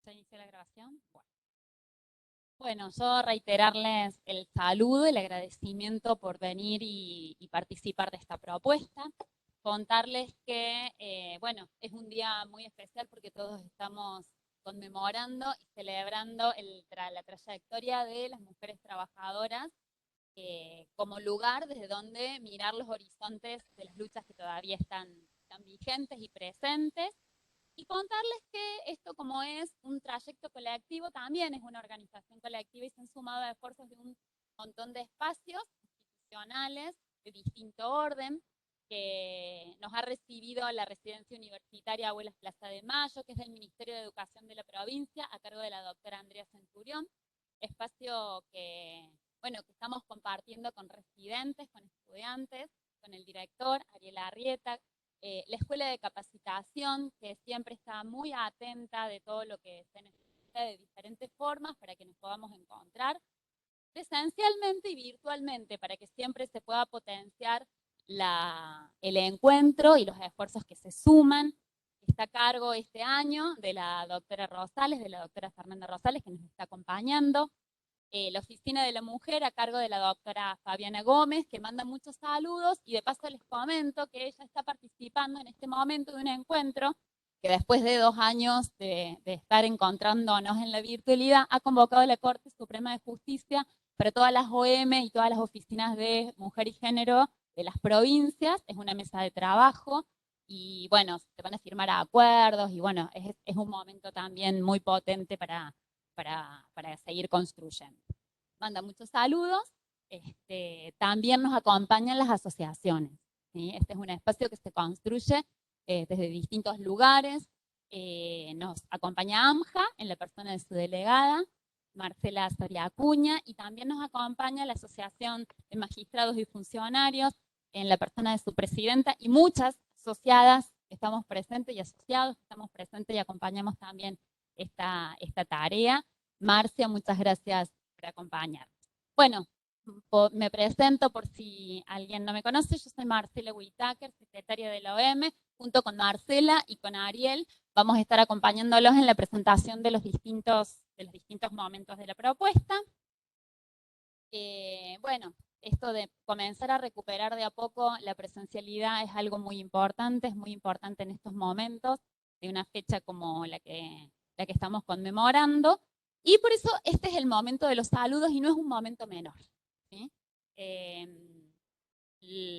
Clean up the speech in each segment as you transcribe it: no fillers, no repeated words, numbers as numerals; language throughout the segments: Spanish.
¿Ya inició la grabación? Bueno, yo reiterarles el saludo, el agradecimiento por venir y participar de esta propuesta. Contarles que, bueno, es un día muy especial porque todos estamos conmemorando y celebrando la trayectoria de las mujeres trabajadoras como lugar desde donde mirar los horizontes de las luchas que todavía están vigentes y presentes. Y contarles que esto, como es un trayecto colectivo, también es una organización colectiva y se han sumado esfuerzos de un montón de espacios institucionales de distinto orden, que nos ha recibido la residencia universitaria Abuelas Plaza de Mayo, que es del Ministerio de Educación de la provincia, a cargo de la doctora Andrea Centurión, espacio que, bueno, que estamos compartiendo con residentes, con estudiantes, con el director Ariel Arrieta, la escuela de capacitación, que siempre está muy atenta de todo lo que se necesita de diferentes formas para que nos podamos encontrar presencialmente y virtualmente, para que siempre se pueda potenciar el encuentro y los esfuerzos que se suman. Está a cargo este año de la doctora Rosales, de la doctora Fernanda Rosales, que nos está acompañando. La Oficina de la Mujer a cargo de la doctora Fabiana Gómez, que manda muchos saludos, y de paso les comento que ella está participando en este momento de un encuentro que después de 2 años de estar encontrándonos en la virtualidad, ha convocado la Corte Suprema de Justicia para todas las OM y todas las oficinas de mujer y género de las provincias. Es una mesa de trabajo y bueno, se van a firmar acuerdos y bueno, es un momento también muy potente para seguir construyendo. Manda muchos saludos. También nos acompañan las asociaciones, ¿sí? Este es un espacio que se construye desde distintos lugares. Nos acompaña AMJA en la persona de su delegada, Marcela Soria Acuña, y también nos acompaña la Asociación de Magistrados y Funcionarios en la persona de su presidenta y muchas asociadas que estamos presentes y asociados que estamos presentes y acompañamos también esta tarea. Marcia, muchas gracias por acompañarnos. Bueno, me presento por si alguien no me conoce. Yo soy Marcela Whitaker, secretaria de la OM. Junto con Marcela y con Ariel vamos a estar acompañándolos en la presentación de los distintos momentos de la propuesta. Bueno, esto de comenzar a recuperar de a poco la presencialidad es algo muy importante, es muy importante en estos momentos de una fecha como la que estamos conmemorando, y por eso este es el momento de los saludos y no es un momento menor, ¿sí?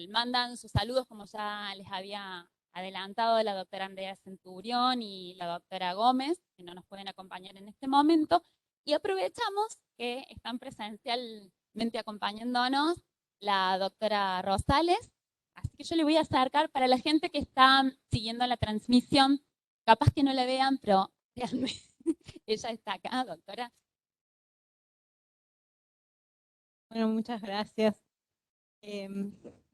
Mandan sus saludos, como ya les había adelantado, la doctora Andrea Centurión y la doctora Gómez, que no nos pueden acompañar en este momento, y aprovechamos que están presencialmente acompañándonos la doctora Rosales, así que yo le voy a acercar para la gente que está siguiendo la transmisión, capaz que no la vean, pero realmente ella está acá, doctora. Bueno, muchas gracias.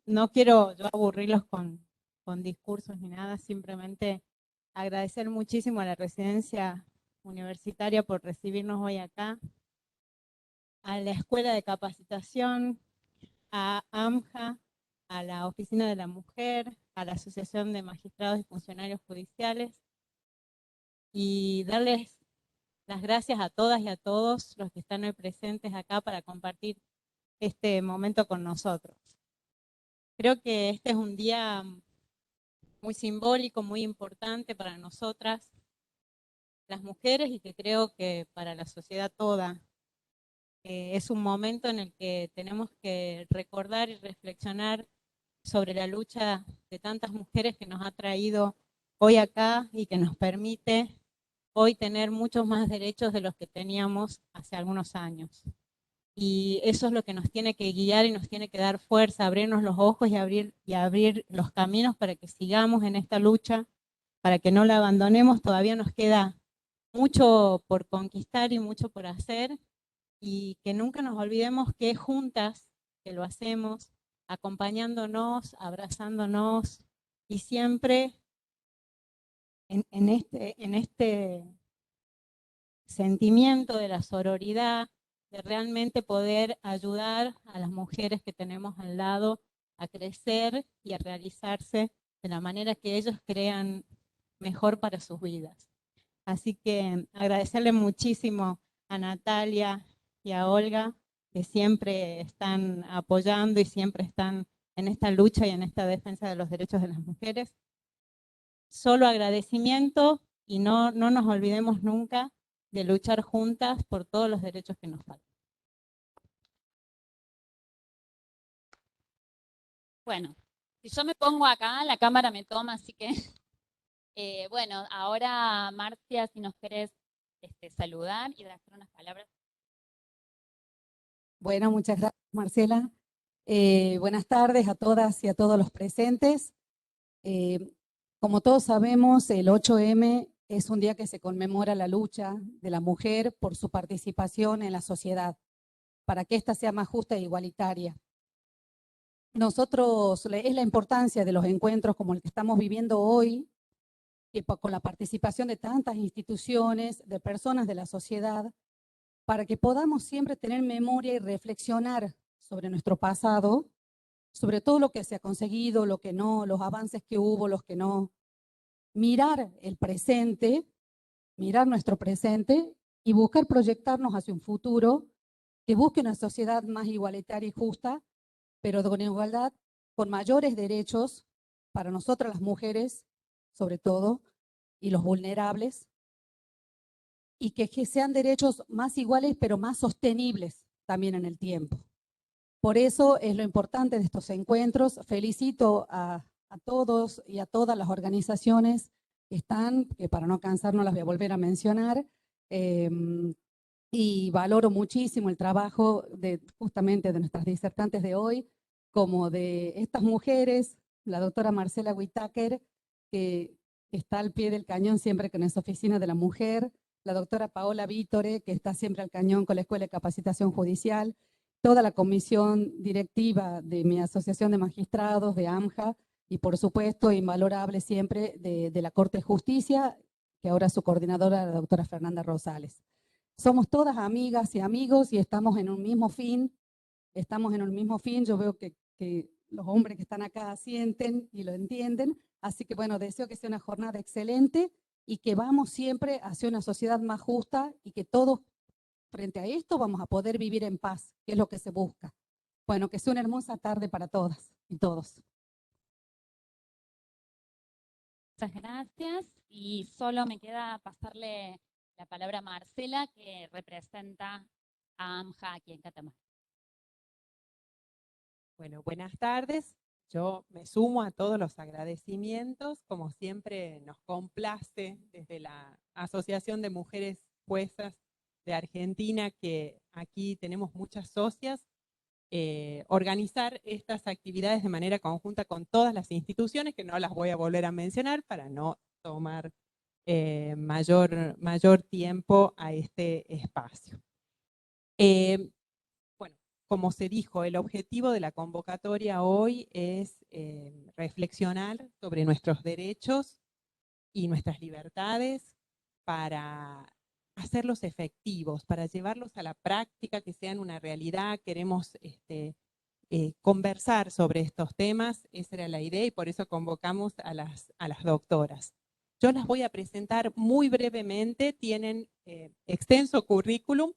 No quiero yo aburrirlos con discursos ni nada, simplemente agradecer muchísimo a la residencia universitaria por recibirnos hoy acá, a la Escuela de Capacitación, a AMJA, a la Oficina de la Mujer, a la Asociación de Magistrados y Funcionarios Judiciales, y darles las gracias a todas y a todos los que están hoy presentes acá para compartir este momento con nosotros. Creo que este es un día muy simbólico, muy importante para nosotras, las mujeres, y que creo que para la sociedad toda. Es un momento en el que tenemos que recordar y reflexionar sobre la lucha de tantas mujeres que nos ha traído hoy acá y que nos permite hoy tener muchos más derechos de los que teníamos hace algunos años. Y eso es lo que nos tiene que guiar y nos tiene que dar fuerza, abrirnos los ojos y abrir los caminos para que sigamos en esta lucha, para que no la abandonemos. Todavía nos queda mucho por conquistar y mucho por hacer, y que nunca nos olvidemos que juntas que lo hacemos, acompañándonos, abrazándonos, y siempre en este sentimiento de la sororidad, de realmente poder ayudar a las mujeres que tenemos al lado a crecer y a realizarse de la manera que ellos crean mejor para sus vidas. Así que agradecerle muchísimo a Natalia y a Olga, que siempre están apoyando y siempre están en esta lucha y en esta defensa de los derechos de las mujeres. Solo agradecimiento y no nos olvidemos nunca de luchar juntas por todos los derechos que nos faltan. Bueno, si yo me pongo acá, la cámara me toma, así que, bueno, ahora Marcia, si nos querés saludar y dar unas palabras. Bueno, muchas gracias, Marcela. Buenas tardes a todas y a todos los presentes. Como todos sabemos, el 8M es un día que se conmemora la lucha de la mujer por su participación en la sociedad, para que ésta sea más justa e igualitaria. Nosotros, es la importancia de los encuentros como el que estamos viviendo hoy, y con la participación de tantas instituciones, de personas de la sociedad, para que podamos siempre tener memoria y reflexionar sobre nuestro pasado, sobre todo lo que se ha conseguido, lo que no, los avances que hubo, los que no. Mirar el presente, mirar nuestro presente y buscar proyectarnos hacia un futuro que busque una sociedad más igualitaria y justa, pero con igualdad, con mayores derechos para nosotras las mujeres, sobre todo, y los vulnerables, y que sean derechos más iguales, pero más sostenibles también en el tiempo. Por eso es lo importante de estos encuentros. Felicito a todos y a todas las organizaciones que están, que para no cansarnos las voy a volver a mencionar, y valoro muchísimo el trabajo justamente de nuestras disertantes de hoy, como de estas mujeres, la doctora Marcela Whitaker, que está al pie del cañón siempre con esa oficina de la mujer, la doctora Paola Vítore, que está siempre al cañón con la Escuela de Capacitación Judicial, toda la comisión directiva de mi asociación de magistrados, de AMJA, y por supuesto, invalorable siempre, de la Corte de Justicia, que ahora es su coordinadora, la doctora Fernanda Rosales. Somos todas amigas y amigos y estamos en un mismo fin, yo veo que los hombres que están acá sienten y lo entienden, así que bueno, deseo que sea una jornada excelente y que vamos siempre hacia una sociedad más justa y que todos frente a esto vamos a poder vivir en paz, que es lo que se busca. Bueno, que sea una hermosa tarde para todas y todos. Muchas gracias y solo me queda pasarle la palabra a Marcela, que representa a AMJA aquí en Catamarca. Bueno, buenas tardes. Yo me sumo a todos los agradecimientos. Como siempre nos complace desde la Asociación de Mujeres Juezas de Argentina, que aquí tenemos muchas socias, organizar estas actividades de manera conjunta con todas las instituciones, que no las voy a volver a mencionar para no tomar mayor tiempo a este espacio. Bueno, como se dijo, el objetivo de la convocatoria hoy es reflexionar sobre nuestros derechos y nuestras libertades para hacerlos efectivos, para llevarlos a la práctica, que sean una realidad. Queremos conversar sobre estos temas, esa era la idea y por eso convocamos a las doctoras. Yo las voy a presentar muy brevemente, tienen extenso currículum,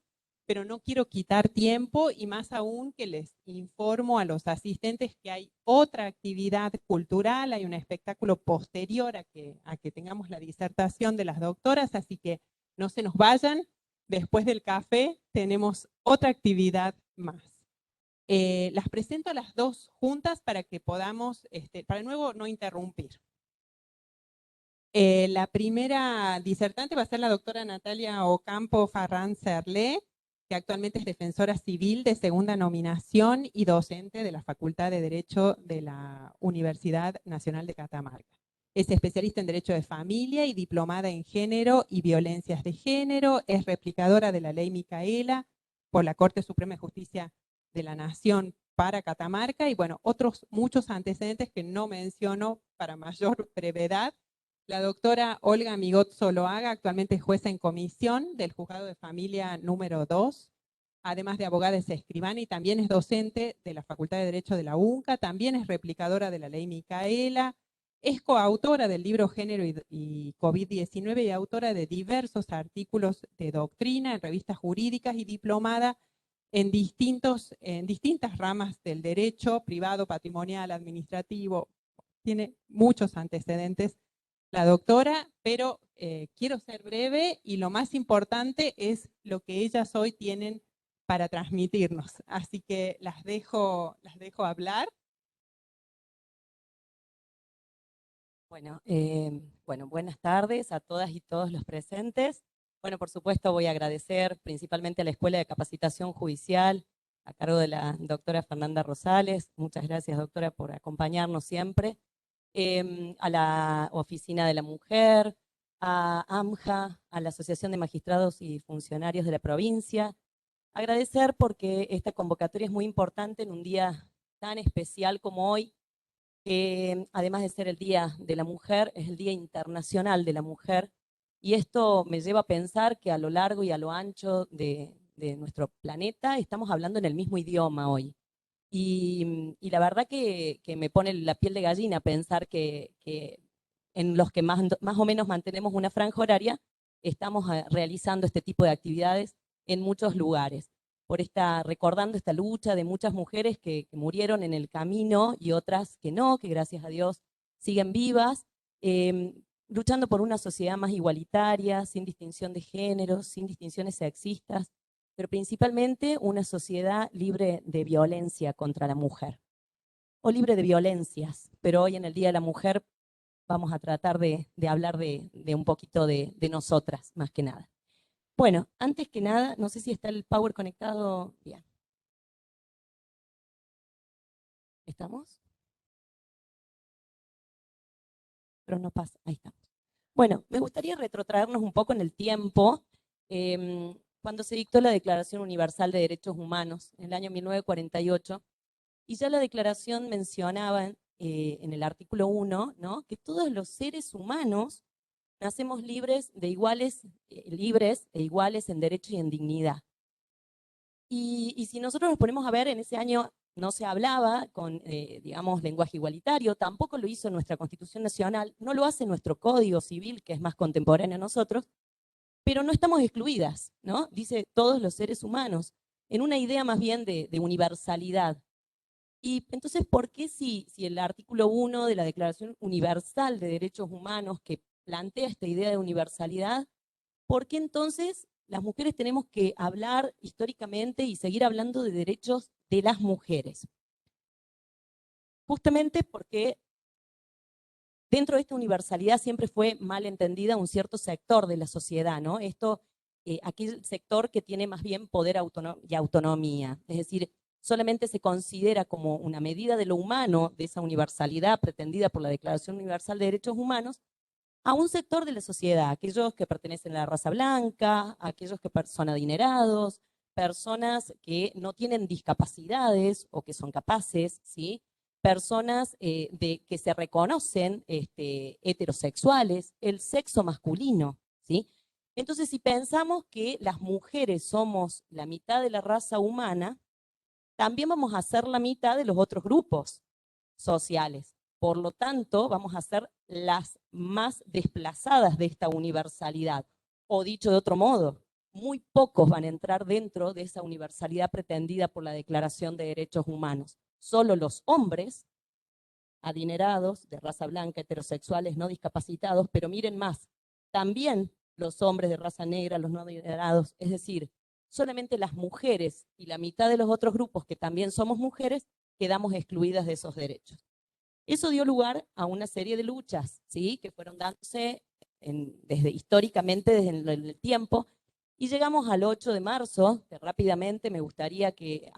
pero no quiero quitar tiempo y más aún que les informo a los asistentes que hay otra actividad cultural, hay un espectáculo posterior a que tengamos la disertación de las doctoras, así que no se nos vayan, después del café tenemos otra actividad más. Las presento a las dos juntas para que podamos, para luego no interrumpir. La primera disertante va a ser la doctora Natalia Ocampo Farrán Cerlé, que actualmente es defensora civil de segunda nominación y docente de la Facultad de Derecho de la Universidad Nacional de Catamarca. Es especialista en Derecho de Familia y diplomada en Género y Violencias de Género. Es replicadora de la Ley Micaela por la Corte Suprema de Justicia de la Nación para Catamarca y bueno, otros muchos antecedentes que no menciono para mayor brevedad. La doctora Olga Migot Zoloaga, actualmente es jueza en comisión del Juzgado de Familia número 2, además de abogada es escribana y también es docente de la Facultad de Derecho de la UNCA, también es replicadora de la Ley Micaela, Es coautora del libro Género y COVID-19 y autora de diversos artículos de doctrina en revistas jurídicas y diplomada en distintas ramas del derecho privado, patrimonial, administrativo. Tiene muchos antecedentes la doctora, pero quiero ser breve y lo más importante es lo que ellas hoy tienen para transmitirnos. Así que las dejo hablar. Bueno, buenas tardes a todas y todos los presentes. Bueno, por supuesto voy a agradecer principalmente a la Escuela de Capacitación Judicial, a cargo de la doctora Fernanda Rosales. Muchas gracias, doctora, por acompañarnos siempre. A la Oficina de la Mujer, a AMJA, a la Asociación de Magistrados y Funcionarios de la provincia. Agradecer porque esta convocatoria es muy importante en un día tan especial como hoy, que además de ser el Día de la Mujer, es el Día Internacional de la Mujer, y esto me lleva a pensar que a lo largo y a lo ancho de nuestro planeta estamos hablando en el mismo idioma hoy. Y la verdad que me pone la piel de gallina pensar que en los que más o menos mantenemos una franja horaria, estamos realizando este tipo de actividades en muchos lugares. Recordando esta lucha de muchas mujeres que murieron en el camino y otras que no, que gracias a Dios siguen vivas, luchando por una sociedad más igualitaria, sin distinción de género, sin distinciones sexistas, pero principalmente una sociedad libre de violencia contra la mujer, o libre de violencias, pero hoy en el Día de la Mujer vamos a tratar de hablar de un poquito de nosotras, más que nada. Bueno, antes que nada, no sé si está el power conectado bien. ¿Estamos? Pero no pasa, ahí estamos. Bueno, me gustaría retrotraernos un poco en el tiempo, cuando se dictó la Declaración Universal de Derechos Humanos en el año 1948, y ya la declaración mencionaba en el artículo 1, ¿no?, que todos los seres humanos nacemos libres e iguales en derecho y en dignidad. Y si nosotros nos ponemos a ver, en ese año no se hablaba con, digamos, lenguaje igualitario, tampoco lo hizo nuestra Constitución Nacional, no lo hace nuestro Código Civil, que es más contemporáneo a nosotros, pero no estamos excluidas, ¿no? Dice todos los seres humanos, en una idea más bien de universalidad. Y entonces, ¿por qué si el artículo 1 de la Declaración Universal de Derechos Humanos, que plantea esta idea de universalidad, por qué entonces las mujeres tenemos que hablar históricamente y seguir hablando de derechos de las mujeres? Justamente porque dentro de esta universalidad siempre fue mal entendida un cierto sector de la sociedad, ¿no? Aquel sector que tiene más bien poder y autonomía, es decir, solamente se considera como una medida de lo humano, de esa universalidad pretendida por la Declaración Universal de Derechos Humanos, a un sector de la sociedad, aquellos que pertenecen a la raza blanca, aquellos que son adinerados, personas que no tienen discapacidades o que son capaces, ¿sí?, personas que se reconocen heterosexuales, el sexo masculino, ¿sí? Entonces, si pensamos que las mujeres somos la mitad de la raza humana, también vamos a ser la mitad de los otros grupos sociales. Por lo tanto, vamos a ser las más desplazadas de esta universalidad. O dicho de otro modo, muy pocos van a entrar dentro de esa universalidad pretendida por la Declaración de Derechos Humanos. Solo los hombres adinerados, de raza blanca, heterosexuales, no discapacitados, pero miren más, también los hombres de raza negra, los no adinerados, es decir, solamente las mujeres y la mitad de los otros grupos que también somos mujeres quedamos excluidas de esos derechos. Eso dio lugar a una serie de luchas, ¿sí?, que fueron dándose históricamente desde el tiempo, y llegamos al 8 de marzo, que rápidamente me gustaría que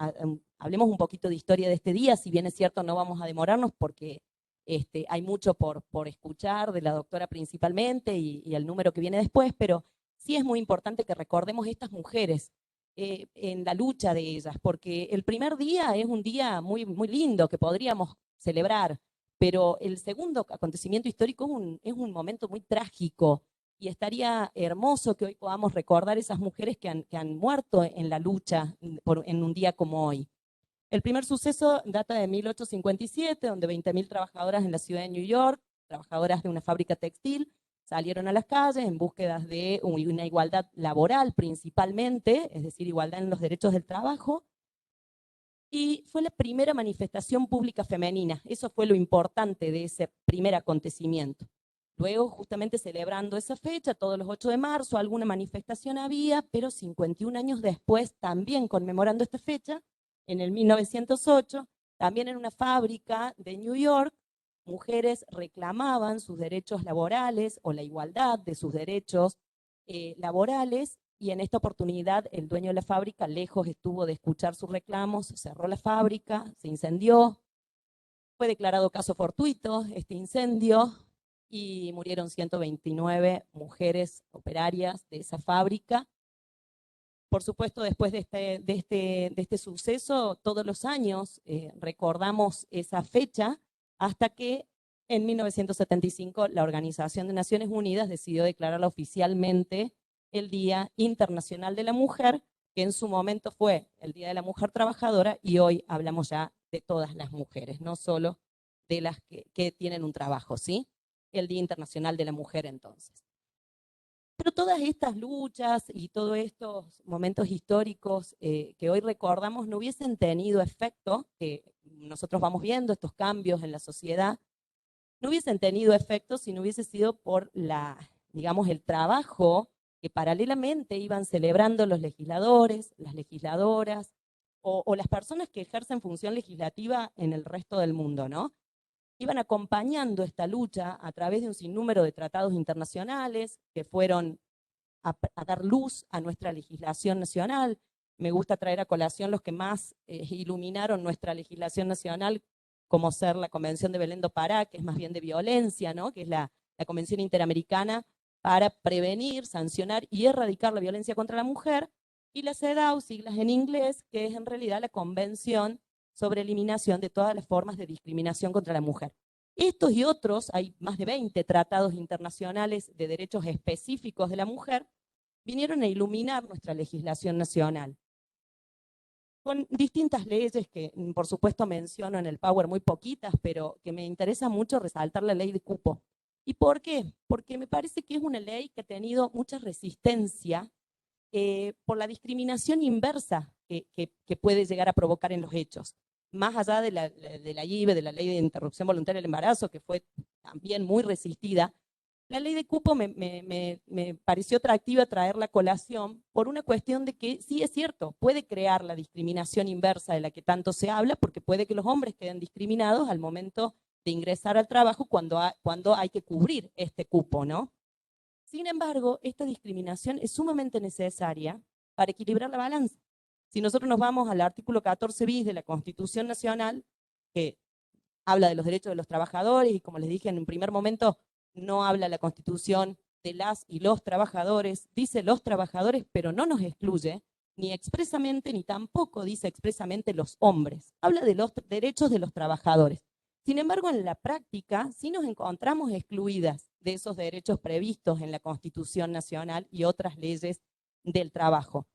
hablemos un poquito de historia de este día. Si bien es cierto, no vamos a demorarnos porque hay mucho por escuchar de la doctora principalmente y el número que viene después, pero sí es muy importante que recordemos estas mujeres en la lucha de ellas, porque el primer día es un día muy, muy lindo que podríamos celebrar, pero el segundo acontecimiento histórico es un momento muy trágico, y estaría hermoso que hoy podamos recordar esas mujeres que han muerto en la lucha en un día como hoy. El primer suceso data de 1857, donde 20.000 trabajadoras en la ciudad de New York trabajadoras de una fábrica textil salieron a las calles en búsqueda de una igualdad laboral principalmente, es decir, igualdad en los derechos del trabajo, y fue la primera manifestación pública femenina. Eso fue lo importante de ese primer acontecimiento. Luego, justamente celebrando esa fecha, todos los 8 de marzo, alguna manifestación había, pero 51 años después, también conmemorando esta fecha, en el 1908, también en una fábrica de New York, mujeres reclamaban sus derechos laborales o la igualdad de sus derechos laborales, y en esta oportunidad el dueño de la fábrica, lejos estuvo de escuchar sus reclamos, cerró la fábrica, se incendió, fue declarado caso fortuito este incendio y murieron 129 mujeres operarias de esa fábrica. Por supuesto, después de este suceso, todos los años recordamos esa fecha hasta que en 1975 la Organización de Naciones Unidas decidió declararla oficialmente el Día Internacional de la Mujer, que en su momento fue el Día de la Mujer Trabajadora, y hoy hablamos ya de todas las mujeres, no solo de las que tienen un trabajo, ¿sí? El Día Internacional de la Mujer entonces. Pero todas estas luchas y todos estos momentos históricos que hoy recordamos no hubiesen tenido efecto, que nosotros vamos viendo estos cambios en la sociedad, no hubiesen tenido efecto si no hubiese sido por digamos, el trabajo que paralelamente iban celebrando los legisladores, las legisladoras o las personas que ejercen función legislativa en el resto del mundo, ¿no? Iban acompañando esta lucha a través de un sinnúmero de tratados internacionales que fueron a dar luz a nuestra legislación nacional. Me gusta traer a colación los que más iluminaron nuestra legislación nacional, como ser la Convención de Belén do Pará, que es más bien de violencia, ¿no? Que es la Convención Interamericana para prevenir, sancionar y erradicar la violencia contra la mujer, y la CEDAW, siglas en inglés, que es en realidad la Convención sobre eliminación de todas las formas de discriminación contra la mujer. Estos y otros, hay más de 20 tratados internacionales de derechos específicos de la mujer, vinieron a iluminar nuestra legislación nacional, con distintas leyes que por supuesto menciono en el Power muy poquitas, pero que me interesa mucho resaltar la ley de cupo. ¿Y por qué? Porque me parece que es una ley que ha tenido mucha resistencia por la discriminación inversa que puede llegar a provocar en los hechos. Más allá de la IVE, de la Ley de Interrupción Voluntaria del Embarazo, que fue también muy resistida, la ley de cupo me pareció atractiva traerla a colación por una cuestión de que sí es cierto, puede crear la discriminación inversa de la que tanto se habla, porque puede que los hombres queden discriminados al momento de ingresar al trabajo cuando hay que cubrir este cupo, ¿no? Sin embargo, esta discriminación es sumamente necesaria para equilibrar la balanza. Si nosotros nos vamos al artículo 14 bis de la Constitución Nacional, que habla de los derechos de los trabajadores, y como les dije en un primer momento, no habla la Constitución de las y los trabajadores, dice los trabajadores, pero no nos excluye, ni expresamente, ni tampoco dice expresamente los hombres. Habla de los derechos de los trabajadores. Sin embargo, en la práctica, sí nos encontramos excluidas de esos derechos previstos en la Constitución Nacional y otras leyes del trabajo.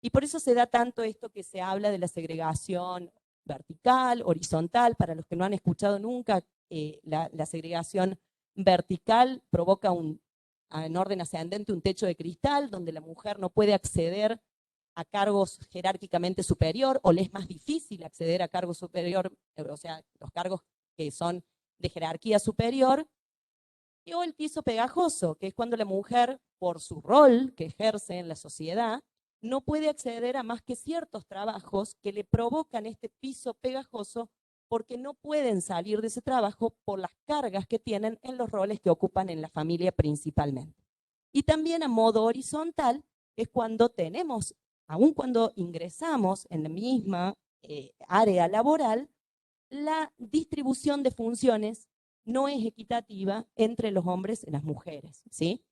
Y por eso se da tanto esto que se habla de la segregación vertical, horizontal. Para los que no han escuchado nunca, la segregación vertical provoca en orden ascendente un techo de cristal donde la mujer no puede acceder a cargos jerárquicamente superior, o le es más difícil acceder a cargos superior, o sea, los cargos que son de jerarquía superior, o el piso pegajoso, que es cuando la mujer, por su rol que ejerce en la sociedad, no puede acceder a más que ciertos trabajos que le provocan este piso pegajoso, porque no pueden salir de ese trabajo por las cargas que tienen en los roles que ocupan en la familia principalmente. Y también a modo horizontal es cuando tenemos, aun cuando ingresamos en la misma área laboral, la distribución de funciones no es equitativa entre los hombres y las mujeres, ¿sí?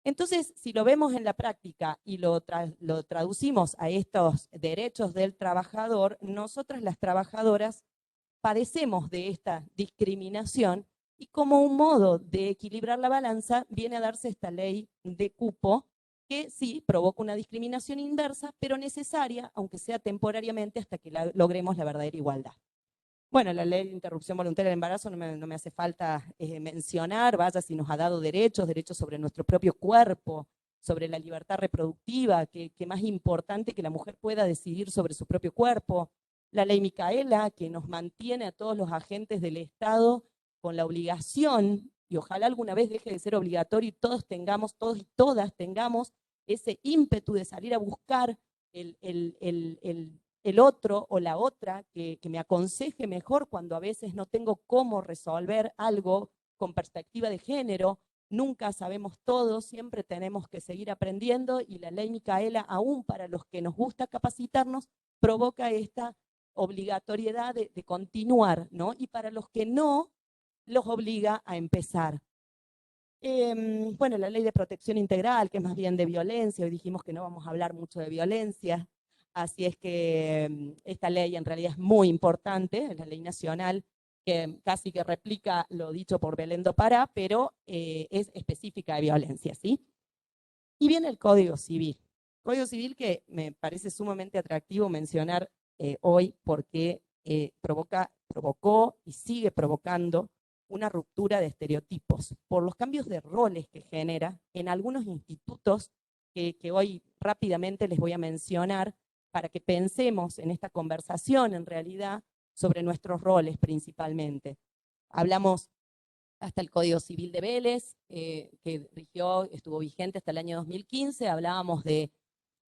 Entonces, si lo vemos en la práctica y lo traducimos a estos derechos del trabajador, nosotras las trabajadoras padecemos de esta discriminación, y como un modo de equilibrar la balanza viene a darse esta ley de cupo, que sí provoca una discriminación inversa, pero necesaria, aunque sea temporariamente, hasta que logremos la verdadera igualdad. Bueno, la ley de interrupción voluntaria del embarazo no me hace falta mencionar, vaya si nos ha dado derechos sobre nuestro propio cuerpo, sobre la libertad reproductiva, que más importante que la mujer pueda decidir sobre su propio cuerpo. La ley Micaela, que nos mantiene a todos los agentes del Estado con la obligación, y ojalá alguna vez deje de ser obligatorio y todos y todas tengamos ese ímpetu de salir a buscar el otro o la otra que me aconseje mejor cuando a veces no tengo cómo resolver algo con perspectiva de género. Nunca sabemos todo, siempre tenemos que seguir aprendiendo y la ley Micaela, aún para los que nos gusta capacitarnos, provoca esta obligatoriedad de continuar, ¿no? Y para los que no, los obliga a empezar. Bueno, la ley de protección integral, que es más bien de violencia, hoy dijimos que no vamos a hablar mucho de violencia, así es que esta ley en realidad es muy importante, es la ley nacional, que casi que replica lo dicho por Belén do Pará, pero es específica de violencia, ¿sí? Y viene el Código Civil. Código Civil que me parece sumamente atractivo mencionar hoy porque provocó y sigue provocando una ruptura de estereotipos por los cambios de roles que genera en algunos institutos que hoy rápidamente les voy a mencionar para que pensemos en esta conversación en realidad sobre nuestros roles principalmente. Hablamos hasta el Código Civil de Vélez, que estuvo vigente hasta el año 2015, hablábamos de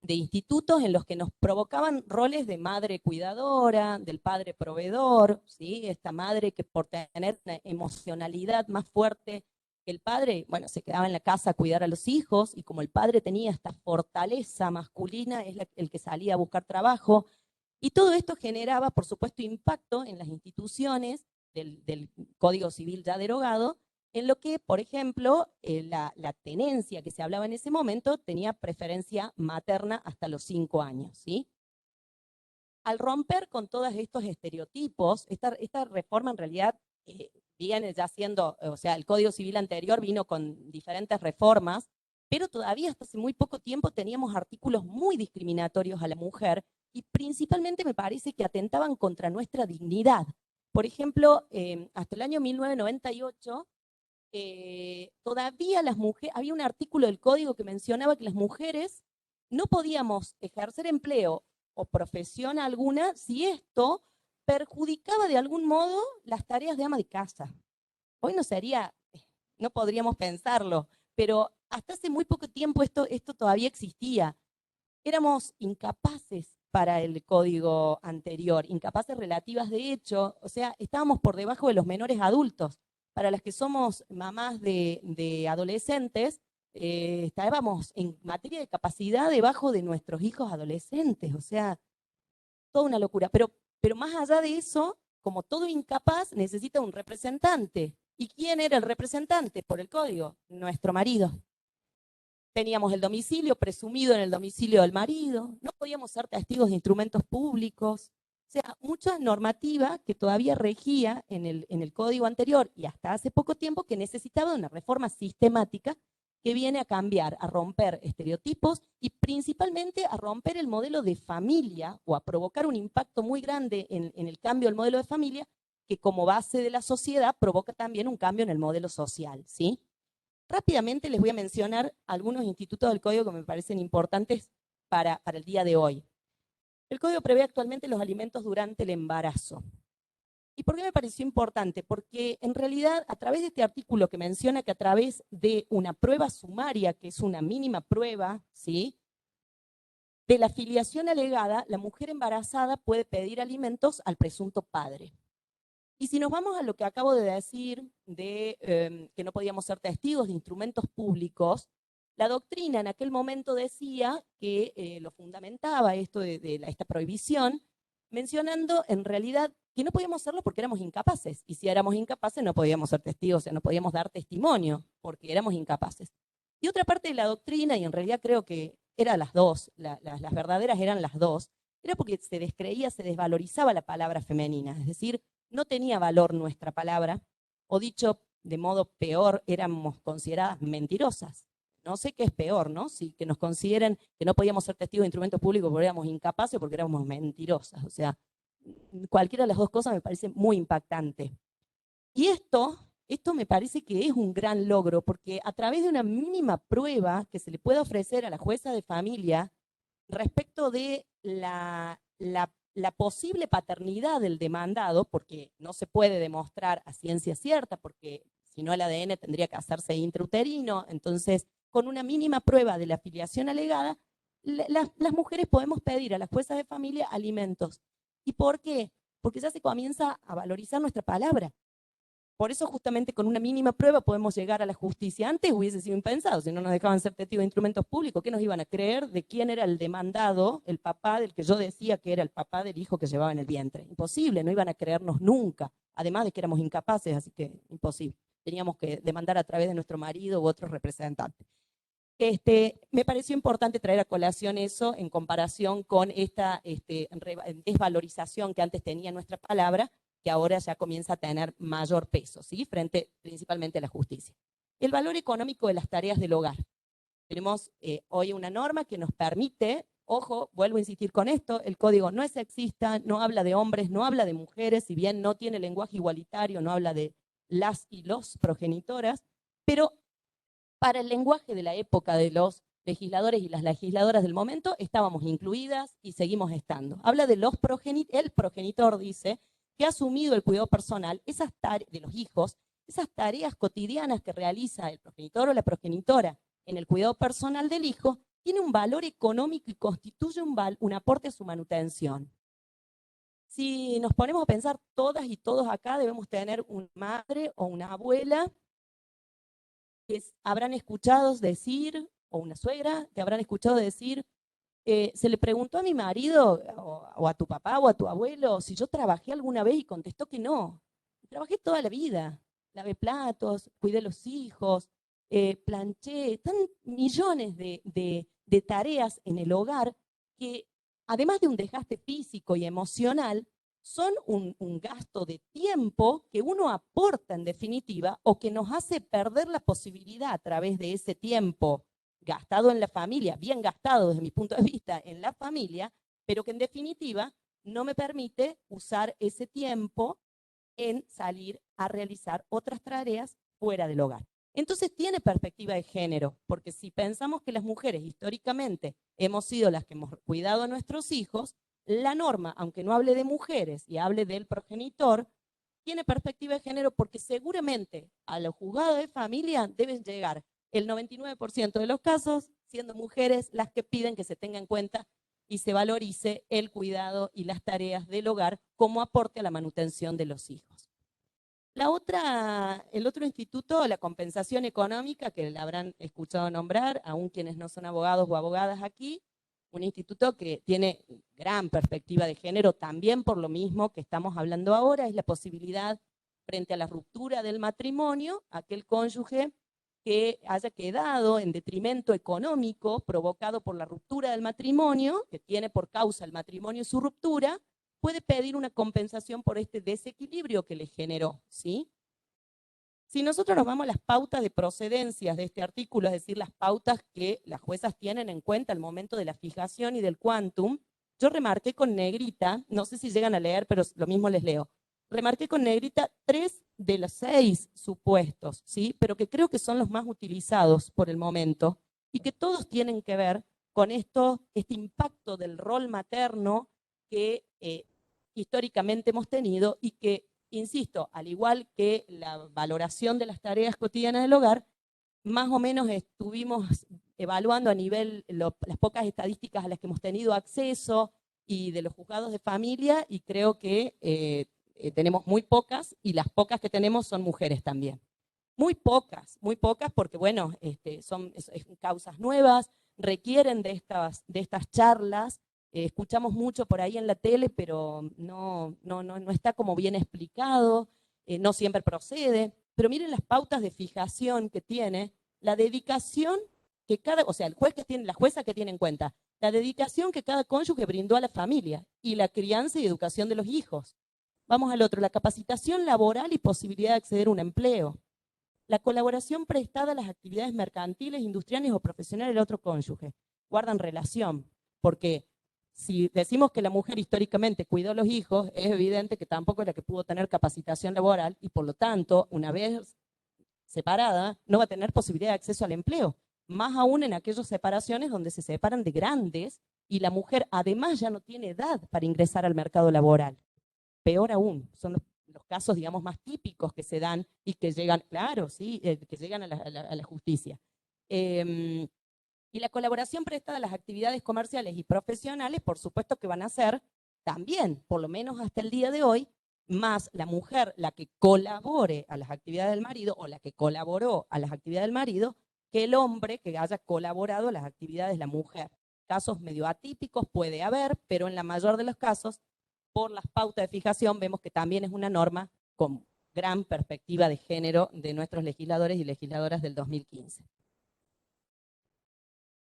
institutos en los que nos provocaban roles de madre cuidadora, del padre proveedor, ¿sí? Esta madre que por tener una emocionalidad más fuerte que el padre, bueno, se quedaba en la casa a cuidar a los hijos, y como el padre tenía esta fortaleza masculina, es el que salía a buscar trabajo, y todo esto generaba, por supuesto, impacto en las instituciones del Código Civil ya derogado, en lo que, por ejemplo, la tenencia que se hablaba en ese momento tenía preferencia materna hasta los 5 años, ¿sí? Al romper con todos estos estereotipos, esta reforma en realidad viene ya siendo, o sea, el Código Civil anterior vino con diferentes reformas, pero todavía hasta hace muy poco tiempo teníamos artículos muy discriminatorios a la mujer y principalmente me parece que atentaban contra nuestra dignidad. Por ejemplo, hasta el año 1998, todavía las mujeres, había un artículo del código que mencionaba que las mujeres no podíamos ejercer empleo o profesión alguna si esto perjudicaba de algún modo las tareas de ama de casa. Hoy no podríamos pensarlo, pero hasta hace muy poco tiempo esto todavía existía. Éramos incapaces para el código anterior, incapaces relativas de hecho, o sea, estábamos por debajo de los menores adultos. Para las que somos mamás de adolescentes, estábamos en materia de capacidad debajo de nuestros hijos adolescentes, o sea, toda una locura. Pero más allá de eso, como todo incapaz, necesita un representante. ¿Y quién era el representante? Por el código, nuestro marido. Teníamos el domicilio presumido en el domicilio del marido, no podíamos ser testigos de instrumentos públicos. O sea, mucha normativa que todavía regía en el código anterior y hasta hace poco tiempo que necesitaba una reforma sistemática que viene a cambiar, a romper estereotipos y principalmente a romper el modelo de familia o a provocar un impacto muy grande en el cambio del modelo de familia que como base de la sociedad provoca también un cambio en el modelo social, ¿sí? Rápidamente les voy a mencionar algunos institutos del código que me parecen importantes para el día de hoy. El código prevé actualmente los alimentos durante el embarazo. ¿Y por qué me pareció importante? Porque en realidad a través de este artículo que menciona que a través de una prueba sumaria, que es una mínima prueba, ¿sí?, de la filiación alegada, la mujer embarazada puede pedir alimentos al presunto padre. Y si nos vamos a lo que acabo de decir, de que no podíamos ser testigos de instrumentos públicos, la doctrina en aquel momento decía que lo fundamentaba esto esta prohibición, mencionando en realidad que no podíamos hacerlo porque éramos incapaces. Y si éramos incapaces no podíamos ser testigos, o sea, no podíamos dar testimonio porque éramos incapaces. Y otra parte de la doctrina, y en realidad creo que eran las dos, las verdaderas eran las dos, era porque se descreía, se desvalorizaba la palabra femenina, es decir, no tenía valor nuestra palabra, o dicho de modo peor, éramos consideradas mentirosas. No sé qué es peor, ¿no? Si que nos consideren que no podíamos ser testigos de instrumentos públicos porque éramos incapaces o porque éramos mentirosas. O sea, cualquiera de las dos cosas me parece muy impactante. Y esto me parece que es un gran logro, porque a través de una mínima prueba que se le pueda ofrecer a la jueza de familia respecto de la posible paternidad del demandado, porque no se puede demostrar a ciencia cierta, porque si no el ADN tendría que hacerse intrauterino, entonces con una mínima prueba de la filiación alegada, las mujeres podemos pedir a las juezas de familia alimentos. ¿Y por qué? Porque ya se comienza a valorizar nuestra palabra. Por eso justamente con una mínima prueba podemos llegar a la justicia. Antes hubiese sido impensado, si no nos dejaban ser testigos de instrumentos públicos, ¿qué nos iban a creer de quién era el demandado, el papá del que yo decía que era el papá del hijo que llevaba en el vientre? Imposible, no iban a creernos nunca, además de que éramos incapaces, así que imposible. Teníamos que demandar a través de nuestro marido u otros representantes. Me pareció importante traer a colación eso en comparación con esta desvalorización que antes tenía nuestra palabra, que ahora ya comienza a tener mayor peso, ¿sí? Frente principalmente a la justicia. El valor económico de las tareas del hogar. Tenemos hoy una norma que nos permite, ojo, vuelvo a insistir con esto, el código no es sexista, no habla de hombres, no habla de mujeres, si bien no tiene lenguaje igualitario, no habla de las y los progenitoras, pero para el lenguaje de la época de los legisladores y las legisladoras del momento, estábamos incluidas y seguimos estando. Habla de los el progenitor, dice, que ha asumido el cuidado personal de los hijos, esas tareas cotidianas que realiza el progenitor o la progenitora en el cuidado personal del hijo, tiene un valor económico y constituye un aporte a su manutención. Si nos ponemos a pensar, todas y todos acá debemos tener una madre o una abuela que habrán escuchado decir, o una suegra, que habrán escuchado decir, se le preguntó a mi marido, o a tu papá, o a tu abuelo, si yo trabajé alguna vez y contestó que no. Trabajé toda la vida, lavé platos, cuidé los hijos, planché, están millones de tareas en el hogar que, además de un desgaste físico y emocional, son un gasto de tiempo que uno aporta en definitiva o que nos hace perder la posibilidad a través de ese tiempo gastado en la familia, bien gastado desde mi punto de vista en la familia, pero que en definitiva no me permite usar ese tiempo en salir a realizar otras tareas fuera del hogar. Entonces tiene perspectiva de género, porque si pensamos que las mujeres históricamente hemos sido las que hemos cuidado a nuestros hijos, la norma, aunque no hable de mujeres y hable del progenitor, tiene perspectiva de género porque seguramente a los juzgados de familia deben llegar el 99% de los casos siendo mujeres las que piden que se tenga en cuenta y se valorice el cuidado y las tareas del hogar como aporte a la manutención de los hijos. El otro instituto, la compensación económica, que la habrán escuchado nombrar, aún quienes no son abogados o abogadas aquí, un instituto que tiene gran perspectiva de género, también por lo mismo que estamos hablando ahora, es la posibilidad, frente a la ruptura del matrimonio, aquel cónyuge que haya quedado en detrimento económico provocado por la ruptura del matrimonio, que tiene por causa el matrimonio y su ruptura, puede pedir una compensación por este desequilibrio que le generó, ¿sí? Si nosotros nos vamos a las pautas de procedencias de este artículo, es decir, las pautas que las juezas tienen en cuenta al momento de la fijación y del quantum, yo remarqué con negrita, no sé si llegan a leer, pero lo mismo les leo, remarqué con negrita 3 de los 6 supuestos, ¿sí? Pero que creo que son los más utilizados por el momento y que todos tienen que ver con este impacto del rol materno que históricamente hemos tenido y que, insisto, al igual que la valoración de las tareas cotidianas del hogar, más o menos estuvimos evaluando a nivel las pocas estadísticas a las que hemos tenido acceso y de los juzgados de familia, y creo que tenemos muy pocas, y las pocas que tenemos son mujeres también. Muy pocas porque, bueno, son causas nuevas, requieren de estas charlas. Escuchamos mucho por ahí en la tele, pero no está como bien explicado, no siempre procede. Pero miren las pautas de fijación que tiene, la dedicación que la jueza que tiene en cuenta, la dedicación que cada cónyuge brindó a la familia y la crianza y educación de los hijos. Vamos al otro, la capacitación laboral y posibilidad de acceder a un empleo. La colaboración prestada a las actividades mercantiles, industriales o profesionales del otro cónyuge. Guardan relación, porque si decimos que la mujer históricamente cuidó a los hijos, es evidente que tampoco es la que pudo tener capacitación laboral y por lo tanto, una vez separada, no va a tener posibilidad de acceso al empleo. Más aún en aquellas separaciones donde se separan de grandes y la mujer además ya no tiene edad para ingresar al mercado laboral. Peor aún, son los casos, digamos, más típicos que se dan y que llegan, claro, sí, que llegan a la justicia. Y la colaboración prestada a las actividades comerciales y profesionales, por supuesto que van a ser también, por lo menos hasta el día de hoy, más la mujer la que colabore a las actividades del marido o la que colaboró a las actividades del marido, que el hombre que haya colaborado a las actividades de la mujer. Casos medio atípicos puede haber, pero en la mayor de los casos, por las pautas de fijación, vemos que también es una norma con gran perspectiva de género de nuestros legisladores y legisladoras del 2015.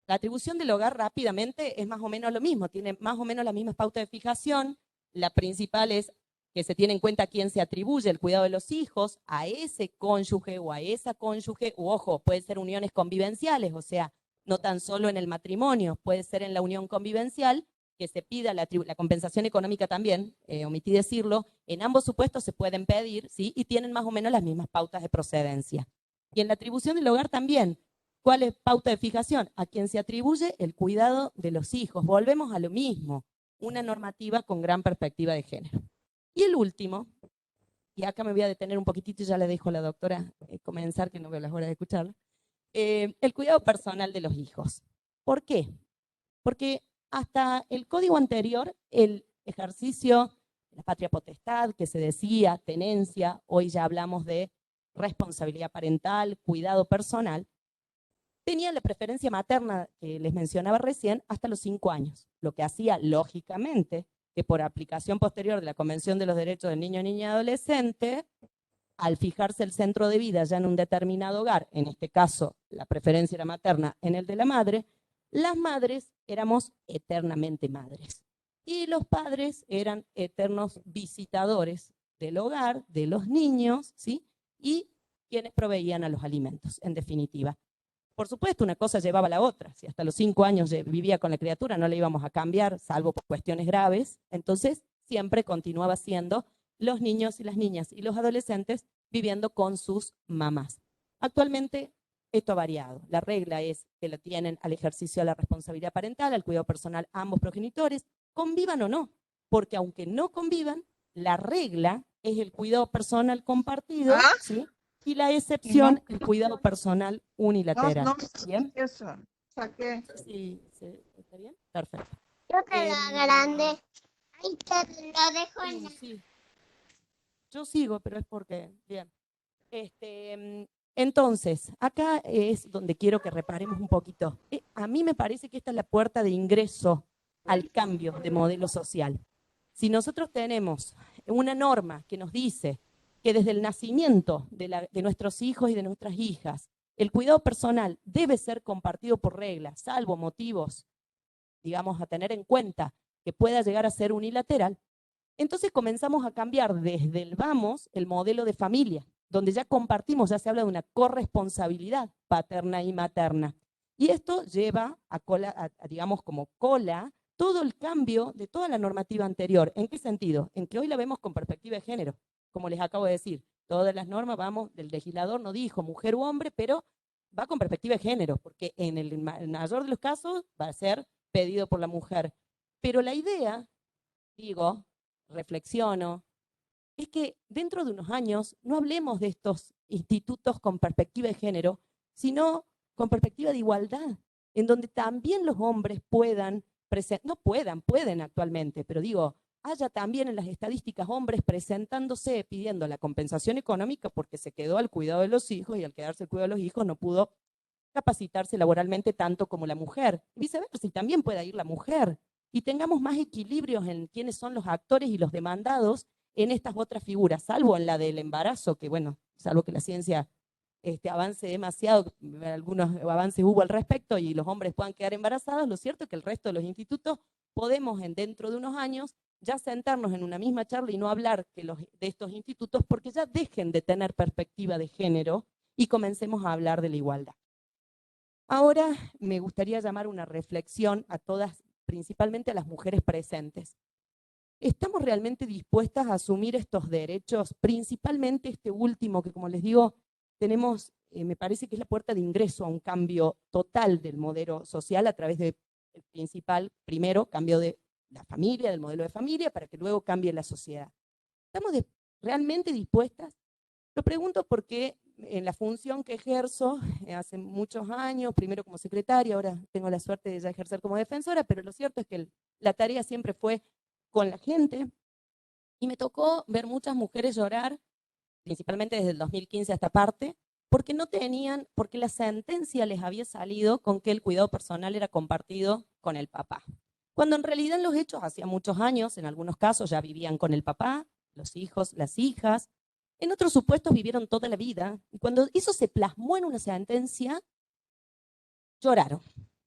La atribución del hogar rápidamente es más o menos lo mismo, tiene más o menos las mismas pautas de fijación. La principal es que se tiene en cuenta a quién se atribuye el cuidado de los hijos, a ese cónyuge o a esa cónyuge, u ojo, puede ser uniones convivenciales, o sea, no tan solo en el matrimonio, puede ser en la unión convivencial, que se pida la compensación económica también, omití decirlo, en ambos supuestos se pueden pedir, ¿sí? Y tienen más o menos las mismas pautas de procedencia. Y en la atribución del hogar también, ¿cuál es pauta de fijación? A quien se atribuye el cuidado de los hijos. Volvemos a lo mismo, una normativa con gran perspectiva de género. Y el último, y acá me voy a detener un poquitito y ya le dejo a la doctora comenzar, que no veo las horas de escucharla, el cuidado personal de los hijos. ¿Por qué? Porque hasta el código anterior, el ejercicio de la patria potestad, que se decía, tenencia, hoy ya hablamos de responsabilidad parental, cuidado personal, tenía la preferencia materna que les mencionaba recién hasta los 5 años, lo que hacía lógicamente que por aplicación posterior de la Convención de los Derechos del Niño, Niña y Adolescente, al fijarse el centro de vida ya en un determinado hogar, en este caso la preferencia era materna en el de la madre, las madres éramos eternamente madres y los padres eran eternos visitadores del hogar, de los niños, ¿sí? Y quienes proveían a los alimentos, en definitiva. Por supuesto, una cosa llevaba a la otra. Si hasta los 5 años vivía con la criatura, no le íbamos a cambiar, salvo por cuestiones graves. Entonces, siempre continuaba siendo los niños y las niñas y los adolescentes viviendo con sus mamás. Actualmente, esto ha variado. La regla es que lo tienen al ejercicio de la responsabilidad parental, al cuidado personal, ambos progenitores, convivan o no. Porque aunque no convivan, la regla es el cuidado personal compartido, ¿sí? Y la excepción, el cuidado personal unilateral. No, ¿Bien? eso. Saqué. Sí, ¿está bien? Perfecto. Yo te lo agrandé. Ahí te lo dejo en Sí. Yo sigo, pero es porque, bien. Entonces, acá es donde quiero que reparemos un poquito. A mí me parece que esta es la puerta de ingreso al cambio de modelo social. Si nosotros tenemos una norma que nos dice que desde el nacimiento de nuestros hijos y de nuestras hijas, el cuidado personal debe ser compartido por regla, salvo motivos, digamos, a tener en cuenta que pueda llegar a ser unilateral, entonces comenzamos a cambiar desde el vamos el modelo de familia, donde ya compartimos, ya se habla de una corresponsabilidad paterna y materna. Y esto lleva digamos, como cola, todo el cambio de toda la normativa anterior. ¿En qué sentido? En que hoy la vemos con perspectiva de género. Como les acabo de decir, todas las normas, vamos, del legislador no dijo mujer u hombre, pero va con perspectiva de género, porque en el mayor de los casos va a ser pedido por la mujer. Pero la idea, digo, reflexiono, es que dentro de unos años no hablemos de estos institutos con perspectiva de género, sino con perspectiva de igualdad, en donde también los hombres puedan, pueden actualmente, pero digo, haya también en las estadísticas hombres presentándose pidiendo la compensación económica porque se quedó al cuidado de los hijos y al quedarse al cuidado de los hijos no pudo capacitarse laboralmente tanto como la mujer. Viceversa, y también pueda ir la mujer. Y tengamos más equilibrios en quiénes son los actores y los demandados en estas otras figuras, salvo en la del embarazo, que bueno, salvo que la ciencia avance demasiado, algunos avances hubo al respecto y los hombres puedan quedar embarazados, lo cierto es que el resto de los institutos podemos dentro de unos años ya sentarnos en una misma charla y no hablar de estos institutos porque ya dejen de tener perspectiva de género y comencemos a hablar de la igualdad. Ahora me gustaría llamar una reflexión a todas principalmente a las mujeres presentes. ¿Estamos realmente dispuestas a asumir estos derechos? Principalmente este último, que como les digo, tenemos, me parece que es la puerta de ingreso a un cambio total del modelo social a través del principal, primero, cambio de la familia, del modelo de familia, para que luego cambie la sociedad. ¿Estamos realmente dispuestas? Lo pregunto porque en la función que ejerzo hace muchos años, primero como secretaria, ahora tengo la suerte de ya ejercer como defensora, pero lo cierto es que la tarea siempre fue con la gente, y me tocó ver muchas mujeres llorar, principalmente desde el 2015 hasta parte, porque no tenían, porque la sentencia les había salido con que el cuidado personal era compartido con el papá. Cuando en realidad en los hechos, hacía muchos años, en algunos casos ya vivían con el papá, los hijos, las hijas, en otros supuestos vivieron toda la vida, y cuando eso se plasmó en una sentencia, lloraron.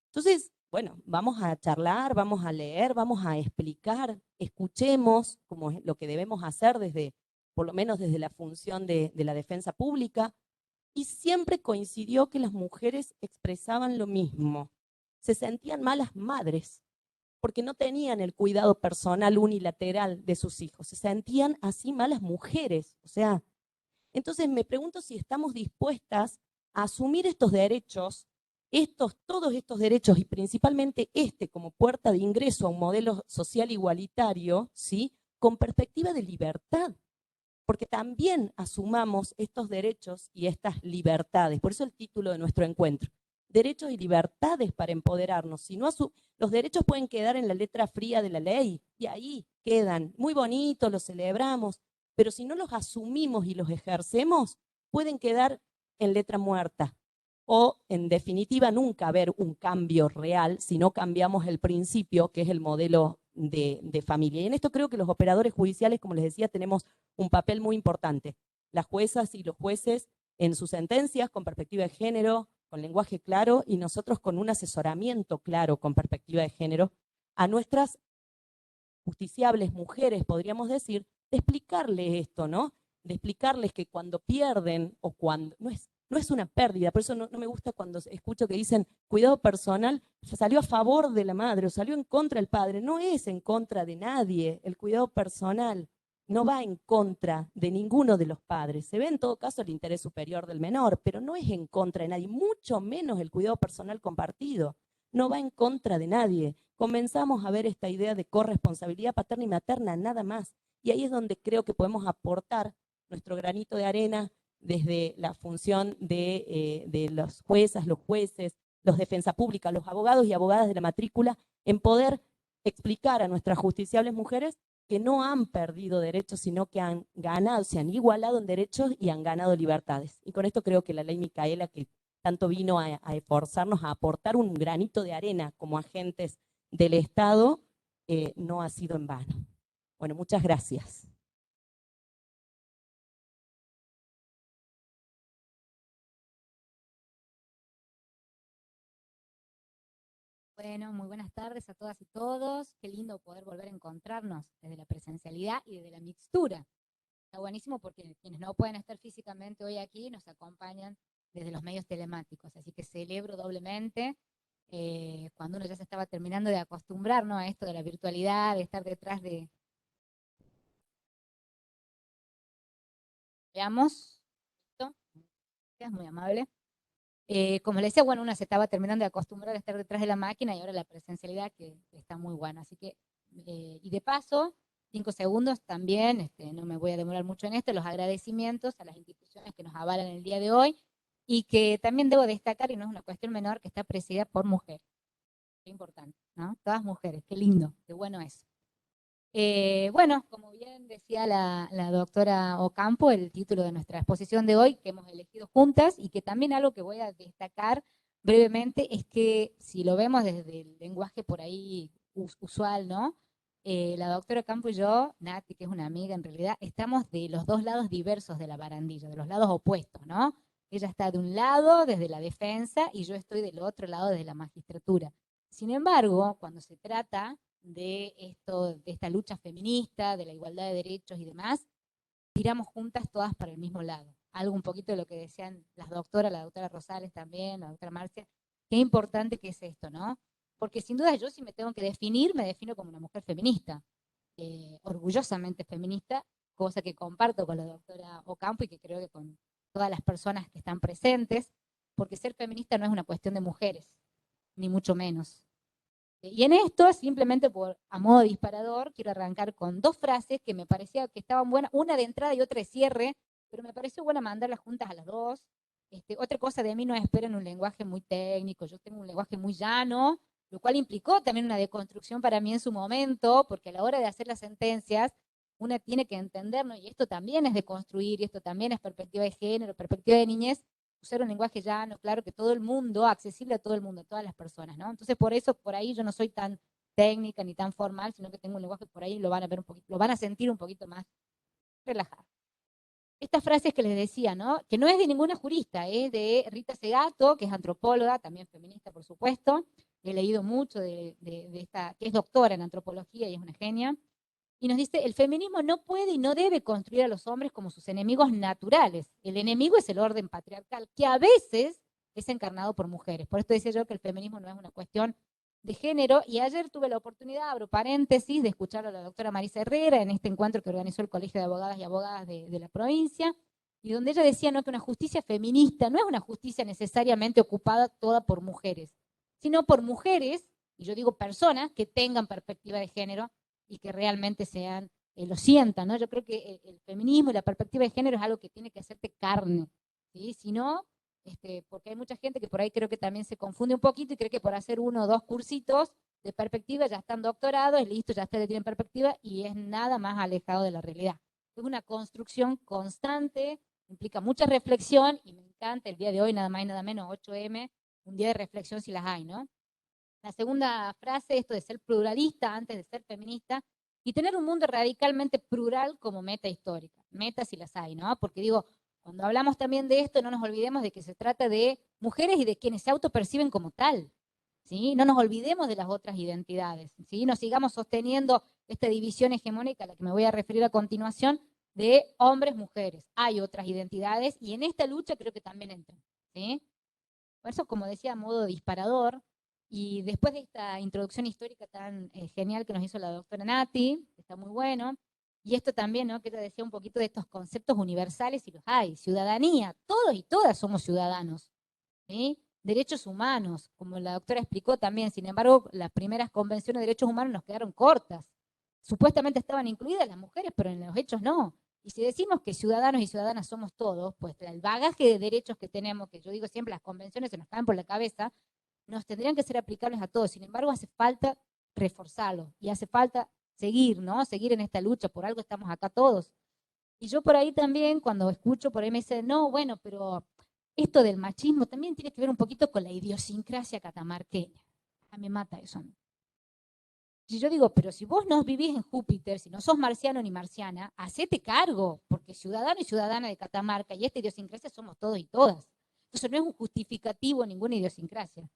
Entonces, bueno, vamos a charlar, vamos a leer, vamos a explicar, escuchemos, como es lo que debemos hacer desde, por lo menos desde la función de la defensa pública, y siempre coincidió que las mujeres expresaban lo mismo. Se sentían malas madres, porque no tenían el cuidado personal unilateral de sus hijos, se sentían así malas mujeres, o sea, entonces me pregunto si estamos dispuestas a asumir estos derechos, todos estos derechos, y principalmente como puerta de ingreso a un modelo social igualitario, ¿sí? Con perspectiva de libertad, porque también asumamos estos derechos y estas libertades. Por eso el título de nuestro encuentro, derechos y libertades para empoderarnos. Si no los derechos pueden quedar en la letra fría de la ley, y ahí quedan, muy bonitos, los celebramos, pero si no los asumimos y los ejercemos, pueden quedar en letra muerta. O, en definitiva, nunca haber un cambio real si no cambiamos el principio, que es el modelo de familia. Y en esto creo que los operadores judiciales, como les decía, tenemos un papel muy importante. Las juezas y los jueces en sus sentencias, con perspectiva de género, con lenguaje claro, y nosotros con un asesoramiento claro, con perspectiva de género, a nuestras justiciables mujeres, podríamos decir, de explicarles esto, ¿no? De explicarles que cuando pierden o cuando no es una pérdida, por eso no me gusta cuando escucho que dicen cuidado personal salió a favor de la madre o salió en contra del padre. No es en contra de nadie. El cuidado personal no va en contra de ninguno de los padres. Se ve en todo caso el interés superior del menor, pero no es en contra de nadie, mucho menos el cuidado personal compartido. No va en contra de nadie. Comenzamos a ver esta idea de corresponsabilidad paterna y materna, nada más. Y ahí es donde creo que podemos aportar nuestro granito de arena desde la función de los juezas, los jueces, los defensa pública, los abogados y abogadas de la matrícula, en poder explicar a nuestras justiciables mujeres que no han perdido derechos, sino que han ganado, se han igualado en derechos y han ganado libertades. Y con esto creo que la ley Micaela, que tanto vino a esforzarnos a aportar un granito de arena como agentes del Estado, no ha sido en vano. Bueno, muchas gracias. Bueno, muy buenas tardes a todas y todos. Qué lindo poder volver a encontrarnos desde la presencialidad y desde la mixtura. Está buenísimo porque quienes no pueden estar físicamente hoy aquí nos acompañan desde los medios telemáticos. Así que celebro doblemente cuando uno ya se estaba terminando de acostumbrar, ¿no?, a esto de la virtualidad, de estar detrás de... Veamos. ¿Listo? Es muy amable. Como les decía, bueno, una se estaba terminando de acostumbrar a estar detrás de la máquina y ahora la presencialidad que está muy buena. Así que, y de paso, 5 segundos también, no me voy a demorar mucho en esto, los agradecimientos a las instituciones que nos avalan el día de hoy y que también debo destacar, y no es una cuestión menor, que está presidida por mujeres. Qué importante, ¿no? Todas mujeres, qué lindo, qué bueno eso. Bueno, como bien decía la doctora Ocampo, el título de nuestra exposición de hoy, que hemos elegido juntas, y que también algo que voy a destacar brevemente es que si lo vemos desde el lenguaje por ahí usual, ¿no? La doctora Ocampo y yo, Nati, que es una amiga en realidad, estamos de los dos lados diversos de la barandilla, de los lados opuestos, ¿no? Ella está de un lado desde la defensa y yo estoy del otro lado desde la magistratura. Sin embargo, cuando se trata de esta lucha feminista, de la igualdad de derechos y demás, tiramos juntas todas para el mismo lado. Algo un poquito de lo que decían las doctoras, la doctora Rosales también, la doctora Marcia, qué importante que es esto, ¿no? Porque sin duda yo si me tengo que definir, me defino como una mujer feminista, orgullosamente feminista, cosa que comparto con la doctora Ocampo y que creo que con todas las personas que están presentes, porque ser feminista no es una cuestión de mujeres, ni mucho menos. Y en esto, simplemente a modo disparador, quiero arrancar con dos frases que me parecía que estaban buenas, una de entrada y otra de cierre, pero me pareció buena mandarlas juntas a las dos. Otra cosa de mí no esperen un lenguaje muy técnico, yo tengo un lenguaje muy llano, lo cual implicó también una deconstrucción para mí en su momento, porque a la hora de hacer las sentencias, una tiene que entendernos, y esto también es deconstruir, y esto también es perspectiva de género, perspectiva de niñez, usar un lenguaje llano, claro, que todo el mundo, accesible a todo el mundo, a todas las personas, ¿no? Entonces, por eso, por ahí yo no soy tan técnica ni tan formal, sino que tengo un lenguaje por ahí, lo van a ver un poquito, lo van a sentir un poquito más relajado. Estas frases que les decía, ¿no? Que no es de ninguna jurista, es de Rita Segato, que es antropóloga, también feminista, por supuesto. He leído mucho de esta, que es doctora en antropología y es una genia. Y nos dice, el feminismo no puede y no debe construir a los hombres como sus enemigos naturales. El enemigo es el orden patriarcal, que a veces es encarnado por mujeres. Por esto decía yo que el feminismo no es una cuestión de género. Y ayer tuve la oportunidad, abro paréntesis, de escuchar a la doctora Marisa Herrera en este encuentro que organizó el Colegio de Abogadas y Abogadas de la provincia, y donde ella decía, ¿no?, que una justicia feminista no es una justicia necesariamente ocupada toda por mujeres, sino por mujeres, y yo digo personas, que tengan perspectiva de género y que realmente sean, lo sientan, ¿no? Yo creo que el feminismo y la perspectiva de género es algo que tiene que hacerte carne, ¿sí? Si no, porque hay mucha gente que por ahí creo que también se confunde un poquito y cree que por hacer 1 o 2 cursitos de perspectiva ya están doctorados, es listo, ya ustedes tienen perspectiva, y es nada más alejado de la realidad. Es una construcción constante, implica mucha reflexión, y me encanta el día de hoy, nada más y nada menos, 8M, un día de reflexión si las hay, ¿no? La segunda frase, esto de ser pluralista antes de ser feminista, y tener un mundo radicalmente plural como meta histórica. Metas si las hay, ¿no? Porque digo, cuando hablamos también de esto, no nos olvidemos de que se trata de mujeres y de quienes se autoperciben como tal, ¿sí? No nos olvidemos de las otras identidades, ¿sí? No sigamos sosteniendo esta división hegemónica a la que me voy a referir a continuación, de hombres, mujeres. Hay otras identidades y en esta lucha creo que también entran, ¿sí? Por eso, como decía, a modo disparador, y después de esta introducción histórica tan genial que nos hizo la doctora Nati, que está muy bueno, y esto también, ¿no?, que ella decía un poquito de estos conceptos universales, y los hay, ciudadanía, todos y todas somos ciudadanos, ¿sí? Derechos humanos, como la doctora explicó también, sin embargo, las primeras convenciones de derechos humanos nos quedaron cortas. Supuestamente estaban incluidas las mujeres, pero en los hechos no. Y si decimos que ciudadanos y ciudadanas somos todos, pues el bagaje de derechos que tenemos, que yo digo siempre, las convenciones se nos caen por la cabeza, nos tendrían que ser aplicables a todos. Sin embargo, hace falta reforzarlo y hace falta seguir, ¿no? Seguir en esta lucha, por algo estamos acá todos. Y yo por ahí también, cuando escucho, por ahí me dicen, no, bueno, pero esto del machismo también tiene que ver un poquito con la idiosincrasia catamarqueña. A mí me mata eso. Y yo digo, pero si vos no vivís en Júpiter, si no sos marciano ni marciana, hacete cargo, porque ciudadano y ciudadana de Catamarca y esta idiosincrasia somos todos y todas. Entonces no es un justificativo ninguna idiosincrasia,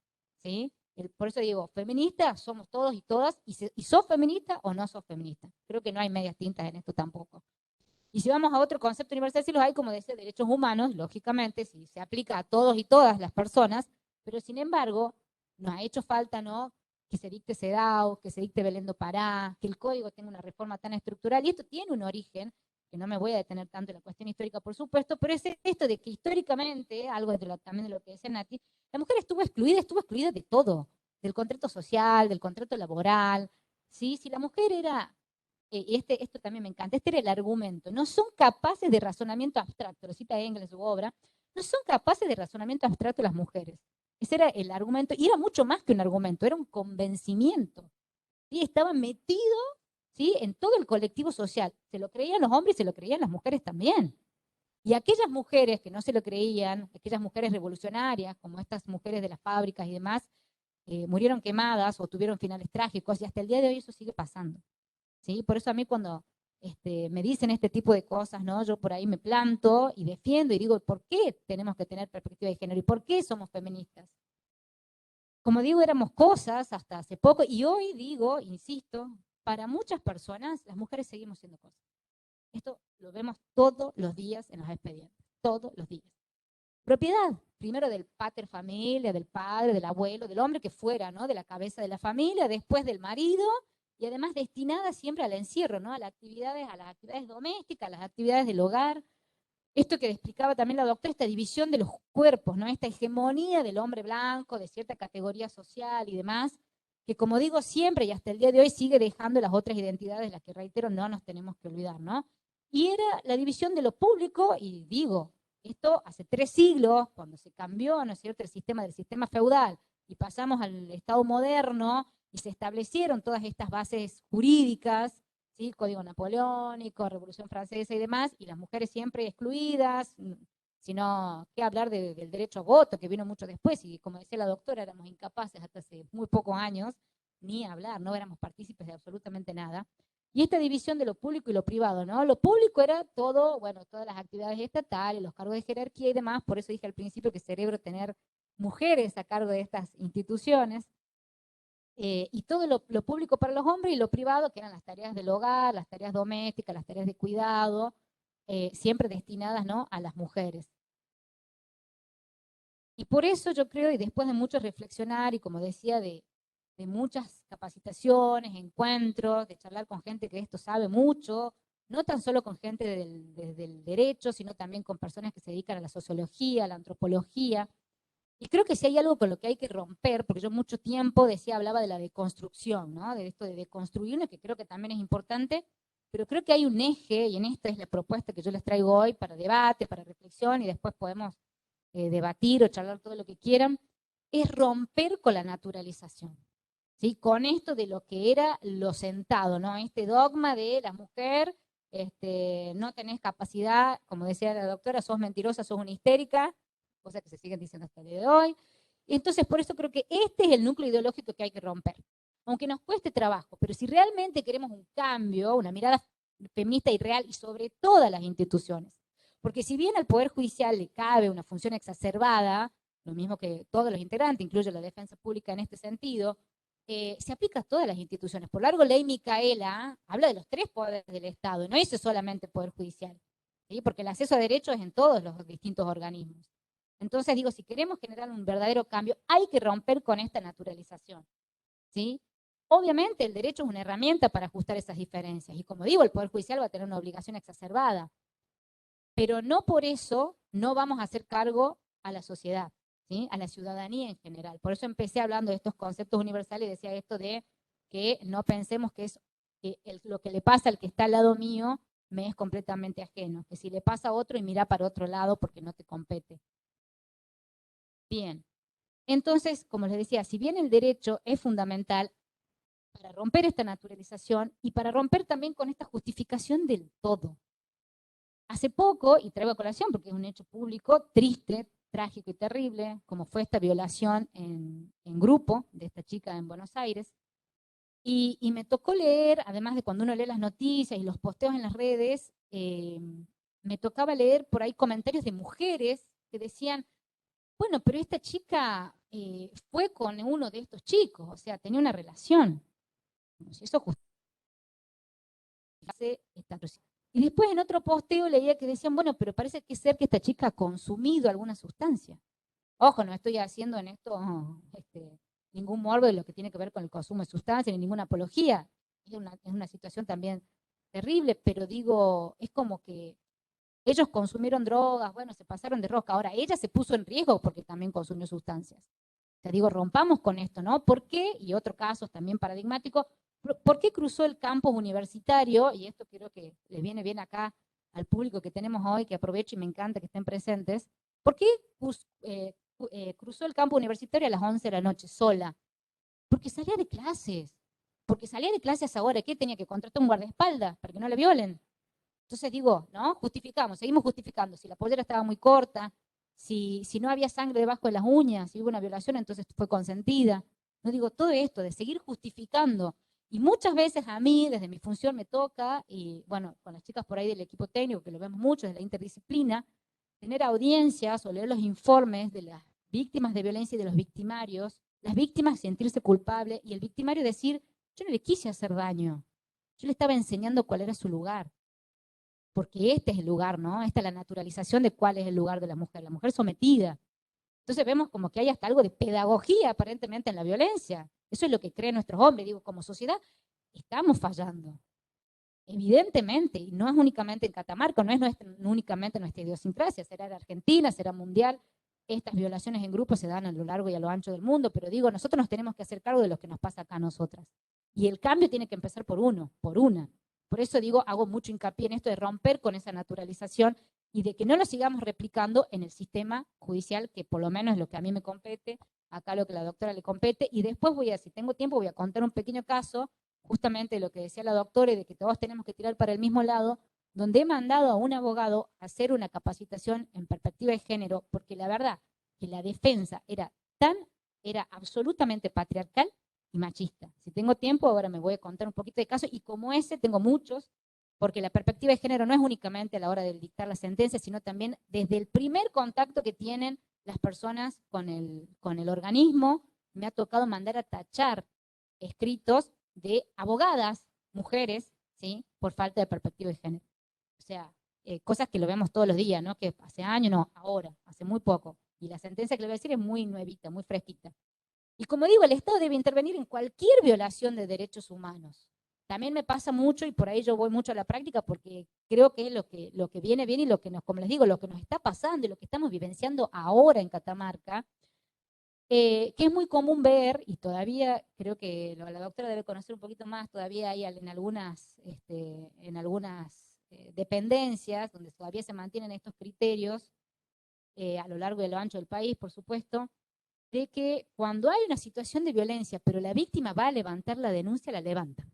¿sí? Por eso digo, feministas somos todos y todas, y sos feminista o no sos feminista. Creo que no hay medias tintas en esto tampoco. Y si vamos a otro concepto universal, sí los hay, como decía, derechos humanos, lógicamente, si se aplica a todos y todas las personas, pero sin embargo, nos ha hecho falta, ¿no?, que se dicte CEDAW, que se dicte Belén do Pará, que el código tenga una reforma tan estructural, y esto tiene un origen, que no me voy a detener tanto en la cuestión histórica, por supuesto, pero es esto de que históricamente, algo también de lo que decía Nati, la mujer estuvo excluida de todo, del contrato social, del contrato laboral, ¿sí? Si la mujer era, esto también me encanta, este era el argumento, no son capaces de razonamiento abstracto, lo cita Engels en su obra, no son capaces de razonamiento abstracto las mujeres. Ese era el argumento, y era mucho más que un argumento, era un convencimiento. ¿Sí? Estaba metido, ¿sí?, en todo el colectivo social. Se lo creían los hombres y se lo creían las mujeres también. Y aquellas mujeres que no se lo creían, aquellas mujeres revolucionarias, como estas mujeres de las fábricas y demás, murieron quemadas o tuvieron finales trágicos, y hasta el día de hoy eso sigue pasando, ¿sí? Por eso a mí cuando me dicen este tipo de cosas, ¿no?, yo por ahí me planto y defiendo y digo, ¿por qué tenemos que tener perspectiva de género? ¿Y por qué somos feministas? Como digo, éramos cosas hasta hace poco, y hoy digo, insisto, para muchas personas las mujeres seguimos siendo cosas. Esto lo vemos todos los días en los expedientes, todos los días. propiedad, primero del pater familia, del padre, del abuelo, del hombre que fuera, ¿no? De la cabeza de la familia, después del marido, y además destinada siempre al encierro, ¿no? A las actividades domésticas, a las actividades del hogar. Esto que explicaba también la doctora, esta división de los cuerpos, ¿no? Esta hegemonía del hombre blanco, de cierta categoría social y demás, que como digo siempre y hasta el día de hoy sigue dejando las otras identidades, las que reitero no nos tenemos que olvidar, ¿no? Y era la división de lo público, y digo, esto hace 3 siglos, cuando se cambió, ¿no es cierto?, el sistema del sistema feudal, y pasamos al Estado moderno, y se establecieron todas estas bases jurídicas, ¿sí? Código napoleónico, Revolución Francesa y demás, y las mujeres siempre excluidas, sino qué hablar del derecho a voto, que vino mucho después, y como decía la doctora, éramos incapaces hasta hace muy pocos años, ni hablar, no éramos partícipes de absolutamente nada. Y esta división de lo público y lo privado, ¿no? Lo público era todo, bueno, todas las actividades estatales, los cargos de jerarquía y demás, por eso dije al principio que celebro tener mujeres a cargo de estas instituciones, y todo lo público para los hombres y lo privado, que eran las tareas del hogar, las tareas domésticas, las tareas de cuidado, siempre destinadas, ¿no?, a las mujeres. Y por eso yo creo, y después de mucho reflexionar, y como decía, de muchas capacitaciones, encuentros, de charlar con gente que de esto sabe mucho, no tan solo con gente del derecho, sino también con personas que se dedican a la sociología, a la antropología. Y creo que si hay algo con lo que hay que romper, porque yo mucho tiempo hablaba de la deconstrucción, ¿no? De esto de deconstruirnos, que creo que también es importante, pero creo que hay un eje, y en esta es la propuesta que yo les traigo hoy para debate, para reflexión, y después podemos debatir o charlar todo lo que quieran, es romper con la naturalización. ¿Sí? Con esto de lo que era lo sentado, ¿no? Este dogma de la mujer, no tenés capacidad, como decía la doctora, sos mentirosa, sos una histérica, cosa que se siguen diciendo hasta el día de hoy. Entonces, por eso creo que este es el núcleo ideológico que hay que romper. Aunque nos cueste trabajo, pero si realmente queremos un cambio, una mirada feminista y real, y sobre todas las instituciones, porque si bien al Poder Judicial le cabe una función exacerbada, lo mismo que todos los integrantes, incluye la defensa pública en este sentido, se aplica a todas las instituciones. Por largo, ley Micaela habla de los 3 poderes del Estado, y no dice solamente Poder Judicial, ¿sí? Porque el acceso a derechos es en todos los distintos organismos. Entonces digo, si queremos generar un verdadero cambio, hay que romper con esta naturalización, ¿sí? Obviamente el derecho es una herramienta para ajustar esas diferencias, y como digo, el Poder Judicial va a tener una obligación exacerbada, pero no por eso no vamos a hacer cargo a la sociedad, ¿sí? A la ciudadanía en general. Por eso empecé hablando de estos conceptos universales y decía esto de que no pensemos que lo que le pasa al que está al lado mío me es completamente ajeno, que si le pasa a otro y mira para otro lado porque no te compete. Bien, entonces, como les decía, si bien el derecho es fundamental para romper esta naturalización y para romper también con esta justificación del todo. Hace poco, y traigo a colación porque es un hecho público, triste, trágico y terrible, como fue esta violación en grupo de esta chica en Buenos Aires, y me tocó leer, además de cuando uno lee las noticias y los posteos en las redes, me tocaba leer por ahí comentarios de mujeres que decían, bueno, pero esta chica fue con uno de estos chicos, o sea, tenía una relación. Como si eso justifica esta atrocidad. Y después en otro posteo leía que decían, bueno, pero parece que ser que esta chica ha consumido alguna sustancia. Ojo, no estoy haciendo en esto ningún morbo de lo que tiene que ver con el consumo de sustancias, ni ninguna apología. Es una situación también terrible, pero digo, es como que ellos consumieron drogas, bueno, se pasaron de rosca. Ahora, ella se puso en riesgo porque también consumió sustancias. Te digo, rompamos con esto, ¿no? ¿Por qué? Y otro caso también paradigmático, ¿por qué cruzó el campus universitario? Y esto creo que le viene bien acá al público que tenemos hoy, que aprovecho y me encanta que estén presentes. ¿Por qué cruzó el campus universitario a las 11 de la noche sola? Porque salía de clases. Porque salía de clases ahora. ¿Qué? Tenía que contratar un guardaespaldas para que no la violen. Entonces digo, ¿no? Justificamos, seguimos justificando. Si la pollera estaba muy corta, si no había sangre debajo de las uñas, si hubo una violación, entonces fue consentida. No digo, todo esto de seguir justificando. Y muchas veces a mí, desde mi función, me toca, y bueno, con las chicas por ahí del equipo técnico, que lo vemos mucho, desde la interdisciplina, tener audiencias o leer los informes de las víctimas de violencia y de los victimarios, las víctimas sentirse culpables y el victimario decir, yo no le quise hacer daño, yo le estaba enseñando cuál era su lugar. porque este es el lugar, ¿no? Esta es la naturalización de cuál es el lugar de la mujer sometida. Entonces vemos como que hay hasta algo de pedagogía aparentemente en la violencia. Eso es lo que creen nuestros hombres. Digo, como sociedad estamos fallando. Evidentemente, y no es únicamente en Catamarca, no es únicamente nuestra idiosincrasia, será en Argentina, será mundial. Estas violaciones en grupo se dan a lo largo y a lo ancho del mundo, pero digo, nosotros nos tenemos que hacer cargo de lo que nos pasa acá a nosotras. Y el cambio tiene que empezar por uno, por una. Por eso digo, hago mucho hincapié en esto de romper con esa naturalización y de que no lo sigamos replicando en el sistema judicial, que por lo menos es lo que a mí me compete, acá lo que a la doctora le compete, y después si tengo tiempo, voy a contar un pequeño caso, justamente lo que decía la doctora, y de que todos tenemos que tirar para el mismo lado, donde he mandado a un abogado a hacer una capacitación en perspectiva de género, porque la verdad que la defensa era absolutamente patriarcal y machista. Si tengo tiempo, ahora me voy a contar un poquito de casos, y como ese tengo muchos, porque la perspectiva de género no es únicamente a la hora de dictar la sentencia, sino también desde el primer contacto que tienen las personas con el organismo. Me ha tocado mandar a tachar escritos de abogadas, mujeres, ¿sí? Por falta de perspectiva de género. O sea, cosas que lo vemos todos los días, ¿no? Que hace años, no, ahora, hace muy poco. Y la sentencia que le voy a decir es muy nuevita, muy fresquita. Y como digo, el Estado debe intervenir en cualquier violación de derechos humanos. También me pasa mucho, y por ahí yo voy mucho a la práctica, porque creo que es lo que viene bien y lo que como les digo, lo que nos está pasando y lo que estamos vivenciando ahora en Catamarca, que es muy común ver, y todavía creo que la doctora debe conocer un poquito más, todavía hay en algunas dependencias donde todavía se mantienen estos criterios a lo largo y a lo ancho del país, por supuesto, de que cuando hay una situación de violencia, pero la víctima va a levantar la denuncia, la levantan.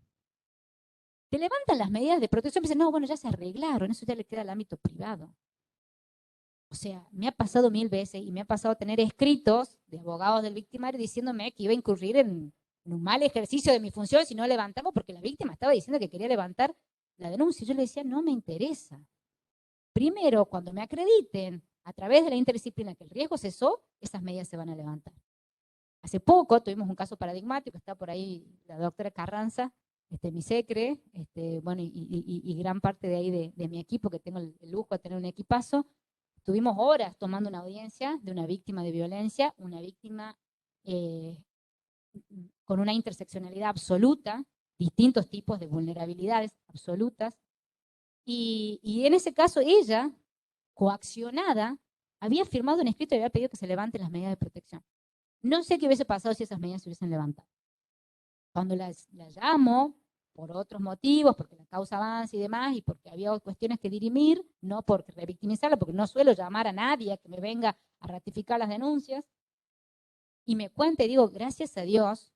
Te levantan las medidas de protección y dicen, no, bueno, ya se arreglaron, eso ya le queda al ámbito privado. O sea, me ha pasado 1000 veces y me ha pasado tener escritos de abogados del victimario diciéndome que iba a incurrir en un mal ejercicio de mi función si no levantamos, porque la víctima estaba diciendo que quería levantar la denuncia. Yo le decía, no me interesa. Primero, cuando me acrediten a través de la interdisciplina que el riesgo cesó, esas medidas se van a levantar. Hace poco tuvimos un caso paradigmático, está por ahí la doctora Carranza, mi secre, bueno, y gran parte de ahí de mi equipo, que tengo el lujo de tener un equipazo. Tuvimos horas tomando una audiencia de una víctima de violencia, una víctima con una interseccionalidad absoluta, distintos tipos de vulnerabilidades absolutas, y en ese caso ella, coaccionada, había firmado un escrito y había pedido que se levanten las medidas de protección. No sé qué hubiese pasado si esas medidas se hubiesen levantado. Cuando la llamo, por otros motivos, porque la causa avanza y demás, y porque había cuestiones que dirimir, no por revictimizarla, porque no suelo llamar a nadie a que me venga a ratificar las denuncias, y me cuenta y digo, gracias a Dios,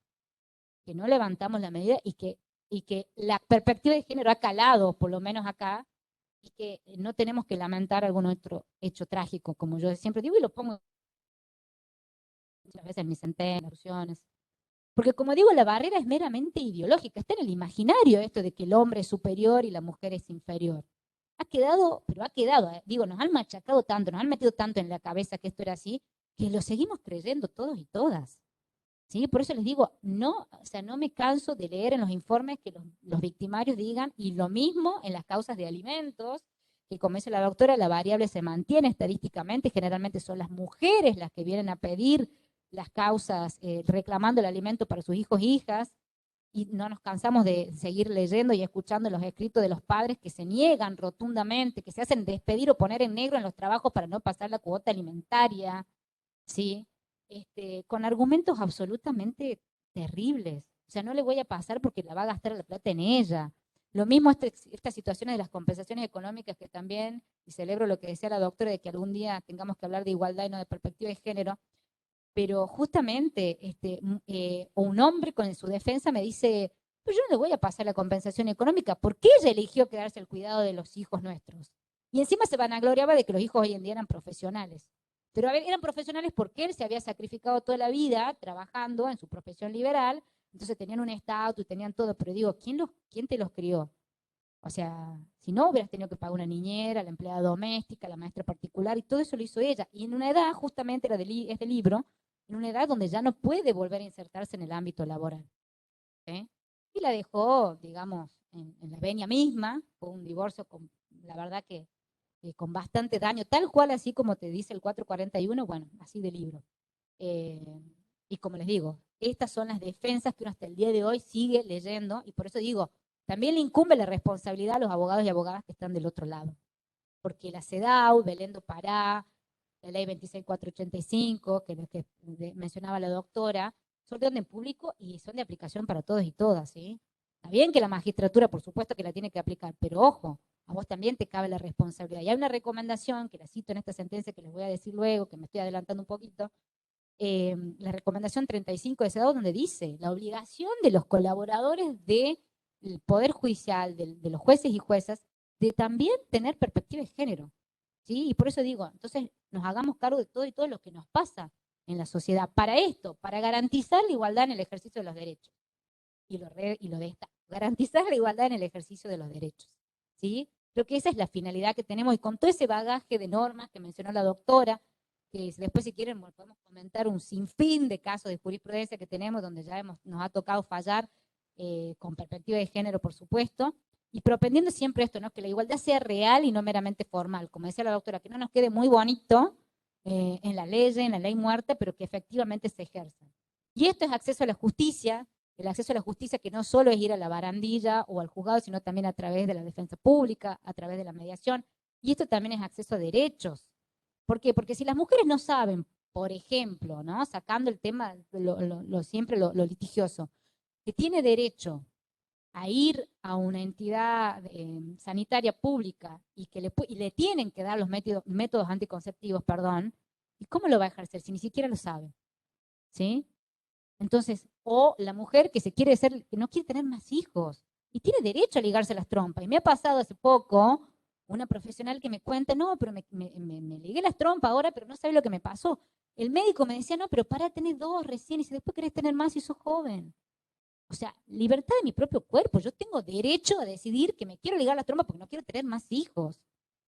que no levantamos la medida y que la perspectiva de género ha calado, por lo menos acá, y que no tenemos que lamentar algún otro hecho trágico, como yo siempre digo, y lo pongo muchas veces en mis sentencias. Porque como digo, la barrera es meramente ideológica, está en el imaginario esto de que el hombre es superior y la mujer es inferior. Ha quedado, digo, nos han machacado tanto, nos han metido tanto en la cabeza que esto era así, que lo seguimos creyendo todos y todas. ¿Sí? Por eso les digo, no, o sea, no me canso de leer en los informes que los victimarios digan, y lo mismo en las causas de alimentos, que como dice la doctora, la variable se mantiene estadísticamente, generalmente son las mujeres las que vienen a pedir las causas reclamando el alimento para sus hijos e hijas, y no nos cansamos de seguir leyendo y escuchando los escritos de los padres que se niegan rotundamente, que se hacen despedir o poner en negro en los trabajos para no pasar la cuota alimentaria, ¿sí? Con argumentos absolutamente terribles. O sea, no le voy a pasar porque la va a gastar la plata en ella. Lo mismo estas situaciones de las compensaciones económicas, que también, y celebro lo que decía la doctora, de que algún día tengamos que hablar de igualdad y no de perspectiva de género, pero justamente o un hombre con su defensa me dice, pero yo no le voy a pasar la compensación económica porque ella eligió quedarse al cuidado de los hijos nuestros. Y encima se vanagloriaba de que los hijos hoy en día eran profesionales. Pero a ver, eran profesionales porque él se había sacrificado toda la vida trabajando en su profesión liberal, entonces tenían un estatus, tenían todo, pero digo, ¿quién te los crió? O sea, si no, hubieras tenido que pagar una niñera, la empleada doméstica, la maestra particular, y todo eso lo hizo ella. Y en una edad, justamente era este libro, en una edad donde ya no puede volver a insertarse en el ámbito laboral. ¿Sí? Y la dejó, digamos, en la venia misma, fue un divorcio la verdad que con bastante daño, tal cual así como te dice el 441, bueno, así de libro. Y como les digo, estas son las defensas que uno hasta el día de hoy sigue leyendo, y por eso digo, también le incumbe la responsabilidad a los abogados y abogadas que están del otro lado. Porque la CEDAW, Belén do Pará, la ley 26485, que es lo que mencionaba la doctora, son de orden público y son de aplicación para todos y todas, ¿sí? Está bien que la magistratura, por supuesto, que la tiene que aplicar, pero ojo, a vos también te cabe la responsabilidad. Y hay una recomendación, que la cito en esta sentencia que les voy a decir luego, que me estoy adelantando un poquito, la recomendación 35 de CEDAW, donde dice la obligación de los colaboradores del Poder Judicial, de los jueces y juezas, de también tener perspectiva de género. ¿Sí? Y por eso digo, entonces nos hagamos cargo de todo y todo lo que nos pasa en la sociedad. Para esto, para garantizar la igualdad en el ejercicio de los derechos. Y lo de esta, garantizar la igualdad en el ejercicio de los derechos. ¿Sí? Creo que esa es la finalidad que tenemos, y con todo ese bagaje de normas que mencionó la doctora, que después si quieren podemos comentar un sinfín de casos de jurisprudencia que tenemos, donde ya nos ha tocado fallar con perspectiva de género, por supuesto, y propendiendo siempre esto, ¿no? Que la igualdad sea real y no meramente formal, como decía la doctora, que no nos quede muy bonito en la ley muerta, pero que efectivamente se ejerza. Y esto es acceso a la justicia, el acceso a la justicia que no solo es ir a la barandilla o al juzgado, sino también a través de la defensa pública, a través de la mediación, y esto también es acceso a derechos. ¿Por qué? Porque si las mujeres no saben, por ejemplo, ¿no? Sacando el tema, siempre lo litigioso, que tiene derecho a ir a una entidad sanitaria pública y que le tienen que dar los métodos anticonceptivos, perdón, ¿y cómo lo va a ejercer si ni siquiera lo sabe? ¿Sí? Entonces, o la mujer que que no quiere tener más hijos y tiene derecho a ligarse las trompas. Y me ha pasado hace poco una profesional que me cuenta, no, pero me ligué las trompas ahora, pero no sabe lo que me pasó. El médico me decía, no, pero para tener 2 recién, y si después querés tener más y sos joven. O sea, libertad de mi propio cuerpo. Yo tengo derecho a decidir que me quiero ligar las trompas porque no quiero tener más hijos.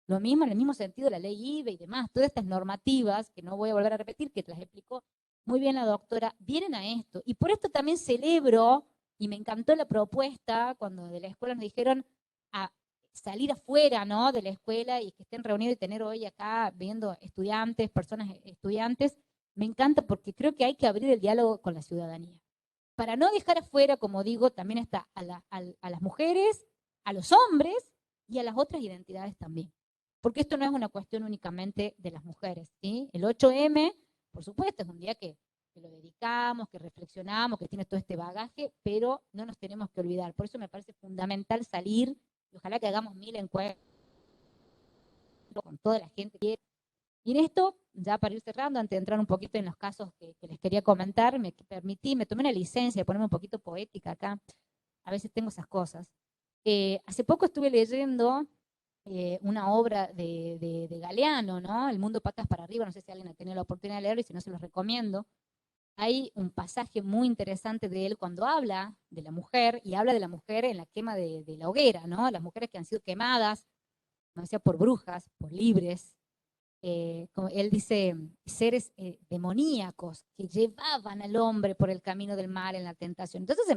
Lo mismo, en el mismo sentido, la ley IVE y demás, todas estas normativas, que no voy a volver a repetir, que te las explicó muy bien la doctora, vienen a esto. Y por esto también celebro, y me encantó la propuesta, cuando de la escuela nos dijeron a salir afuera, ¿no? De la escuela y que estén reunidos y tener hoy acá viendo estudiantes, personas estudiantes. Me encanta porque creo que hay que abrir el diálogo con la ciudadanía. Para no dejar afuera, como digo, también está a las mujeres, a los hombres y a las otras identidades también. Porque esto no es una cuestión únicamente de las mujeres, ¿sí? El 8M, por supuesto, es un día que lo dedicamos, que reflexionamos, que tiene todo este bagaje, pero no nos tenemos que olvidar. Por eso me parece fundamental salir, y ojalá que hagamos 1000 encuentros con toda la gente que quiere. Y en esto, ya para ir cerrando, antes de entrar un poquito en los casos que les quería comentar, me tomé una licencia de ponerme un poquito poética acá. A veces tengo esas cosas. Hace poco estuve leyendo una obra de Galeano, ¿no? El mundo patas para arriba, no sé si alguien ha tenido la oportunidad de leerlo, y si no se los recomiendo. Hay un pasaje muy interesante de él cuando habla de la mujer, y habla de la mujer en la quema de la hoguera, ¿no? Las mujeres que han sido quemadas, como decía, por brujas, por libres. Como él dice, seres demoníacos que llevaban al hombre por el camino del mal en la tentación. Entonces se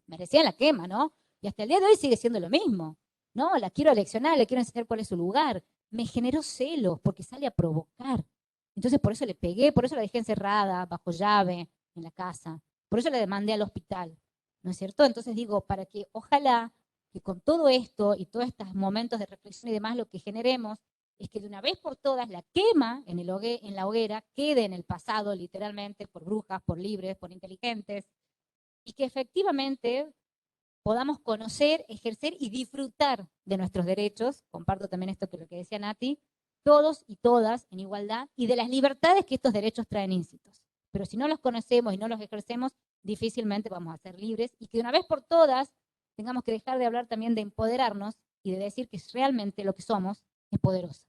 merecía la quema, ¿no? Y hasta el día de hoy sigue siendo lo mismo. No, la quiero aleccionar, le quiero enseñar cuál es su lugar. Me generó celos porque sale a provocar. Entonces por eso le pegué, por eso la dejé encerrada, bajo llave, en la casa. Por eso la demandé al hospital, ¿no es cierto? Entonces digo, para que ojalá que con todo esto y todos estos momentos de reflexión y demás, lo que generemos es que de una vez por todas la quema en la hoguera quede en el pasado, literalmente, por brujas, por libres, por inteligentes, y que efectivamente podamos conocer, ejercer y disfrutar de nuestros derechos. Comparto también esto que lo que decía Nati, todos y todas en igualdad, y de las libertades que estos derechos traen íncitos. Pero si no los conocemos y no los ejercemos, difícilmente vamos a ser libres, y que de una vez por todas tengamos que dejar de hablar también de empoderarnos y de decir que realmente lo que somos es poderosas.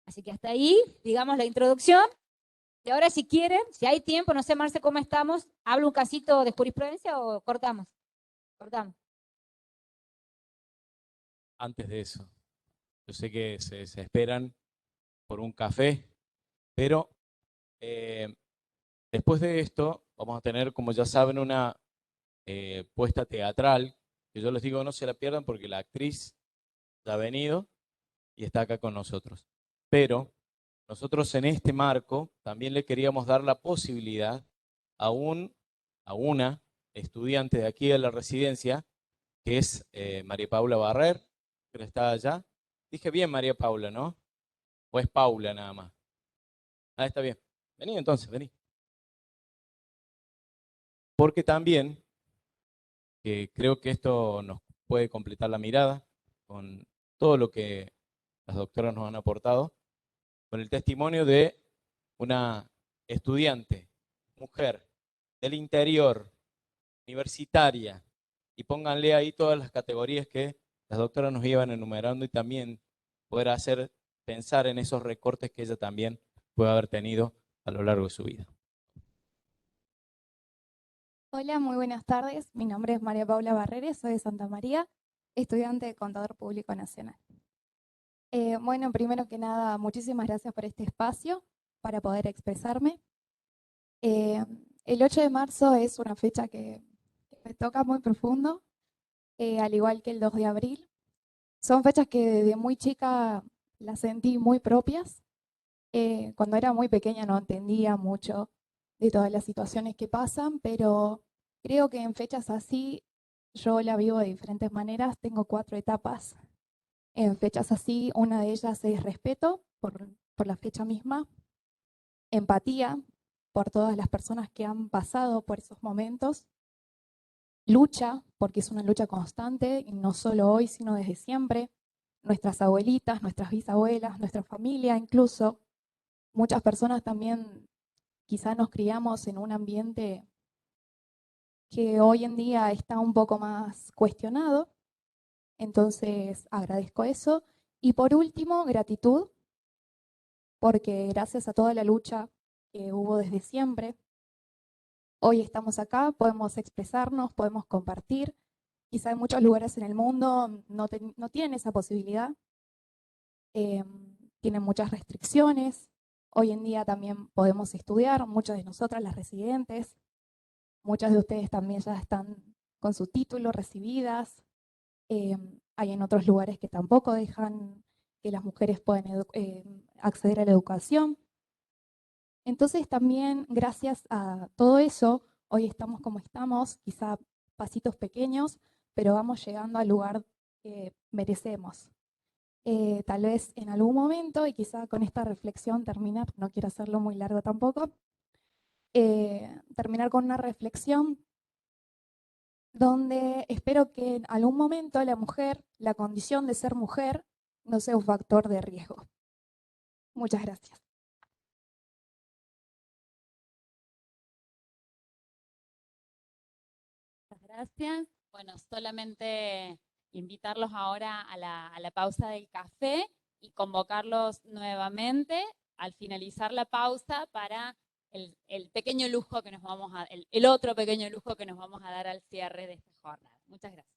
Así que hasta ahí, digamos, la introducción. Y ahora, si quieren, si hay tiempo, no sé, Marce, cómo estamos, ¿hablo un casito de jurisprudencia o cortamos? Cortamos. Antes de eso, yo sé que se esperan por un café, pero después de esto vamos a tener, como ya saben, una puesta teatral, que yo les digo no se la pierdan porque la actriz ya ha venido y está acá con nosotros. Pero nosotros en este marco también le queríamos dar la posibilidad a una estudiante de aquí de la residencia, que es María Paula Barrer, que está allá. Dije bien María Paula, ¿no? ¿O es Paula nada más? Ah, está bien. Vení entonces, vení. Porque también, que creo que esto nos puede completar la mirada con todo lo que las doctoras nos han aportado, con el testimonio de una estudiante, mujer, del interior, universitaria, y pónganle ahí todas las categorías que las doctoras nos iban enumerando y también poder hacer pensar en esos recortes que ella también puede haber tenido a lo largo de su vida. Hola, muy buenas tardes. Mi nombre es María Paula Barreres, soy de Santa María, estudiante de Contador Público Nacional. Bueno, primero que nada, muchísimas gracias por este espacio para poder expresarme. El 8 de marzo es una fecha que me toca muy profundo, al igual que el 2 de abril. Son fechas que desde muy chica las sentí muy propias. Cuando era muy pequeña no entendía mucho de todas las situaciones que pasan, pero creo que en fechas así yo la vivo de diferentes maneras. Tengo 4 etapas en fechas así. Una de ellas es respeto por la fecha misma, empatía por todas las personas que han pasado por esos momentos, lucha, porque es una lucha constante, y no solo hoy, sino desde siempre. Nuestras abuelitas, nuestras bisabuelas, nuestra familia incluso. Muchas personas también quizá nos criamos en un ambiente que hoy en día está un poco más cuestionado, entonces agradezco eso. Y por último, gratitud, porque gracias a toda la lucha que hubo desde siempre, hoy estamos acá, podemos expresarnos, podemos compartir. Quizá en muchos lugares en el mundo no tienen esa posibilidad, tienen muchas restricciones. Hoy en día también podemos estudiar, muchas de nosotras las residentes, muchas de ustedes también ya están con su título recibidas. Hay en otros lugares que tampoco dejan que las mujeres puedan acceder a la educación. Entonces también gracias a todo eso, hoy estamos como estamos, quizá pasitos pequeños, pero vamos llegando al lugar que merecemos. Tal vez en algún momento, y quizá con esta reflexión terminar, no quiero hacerlo muy largo tampoco, terminar con una reflexión donde espero que en algún momento la mujer, la condición de ser mujer, no sea un factor de riesgo. Muchas gracias. Muchas gracias. Bueno, solamente invitarlos ahora a la pausa del café y convocarlos nuevamente al finalizar la pausa para el pequeño lujo que nos vamos a, el otro pequeño lujo que nos vamos a dar al cierre de esta jornada. Muchas gracias.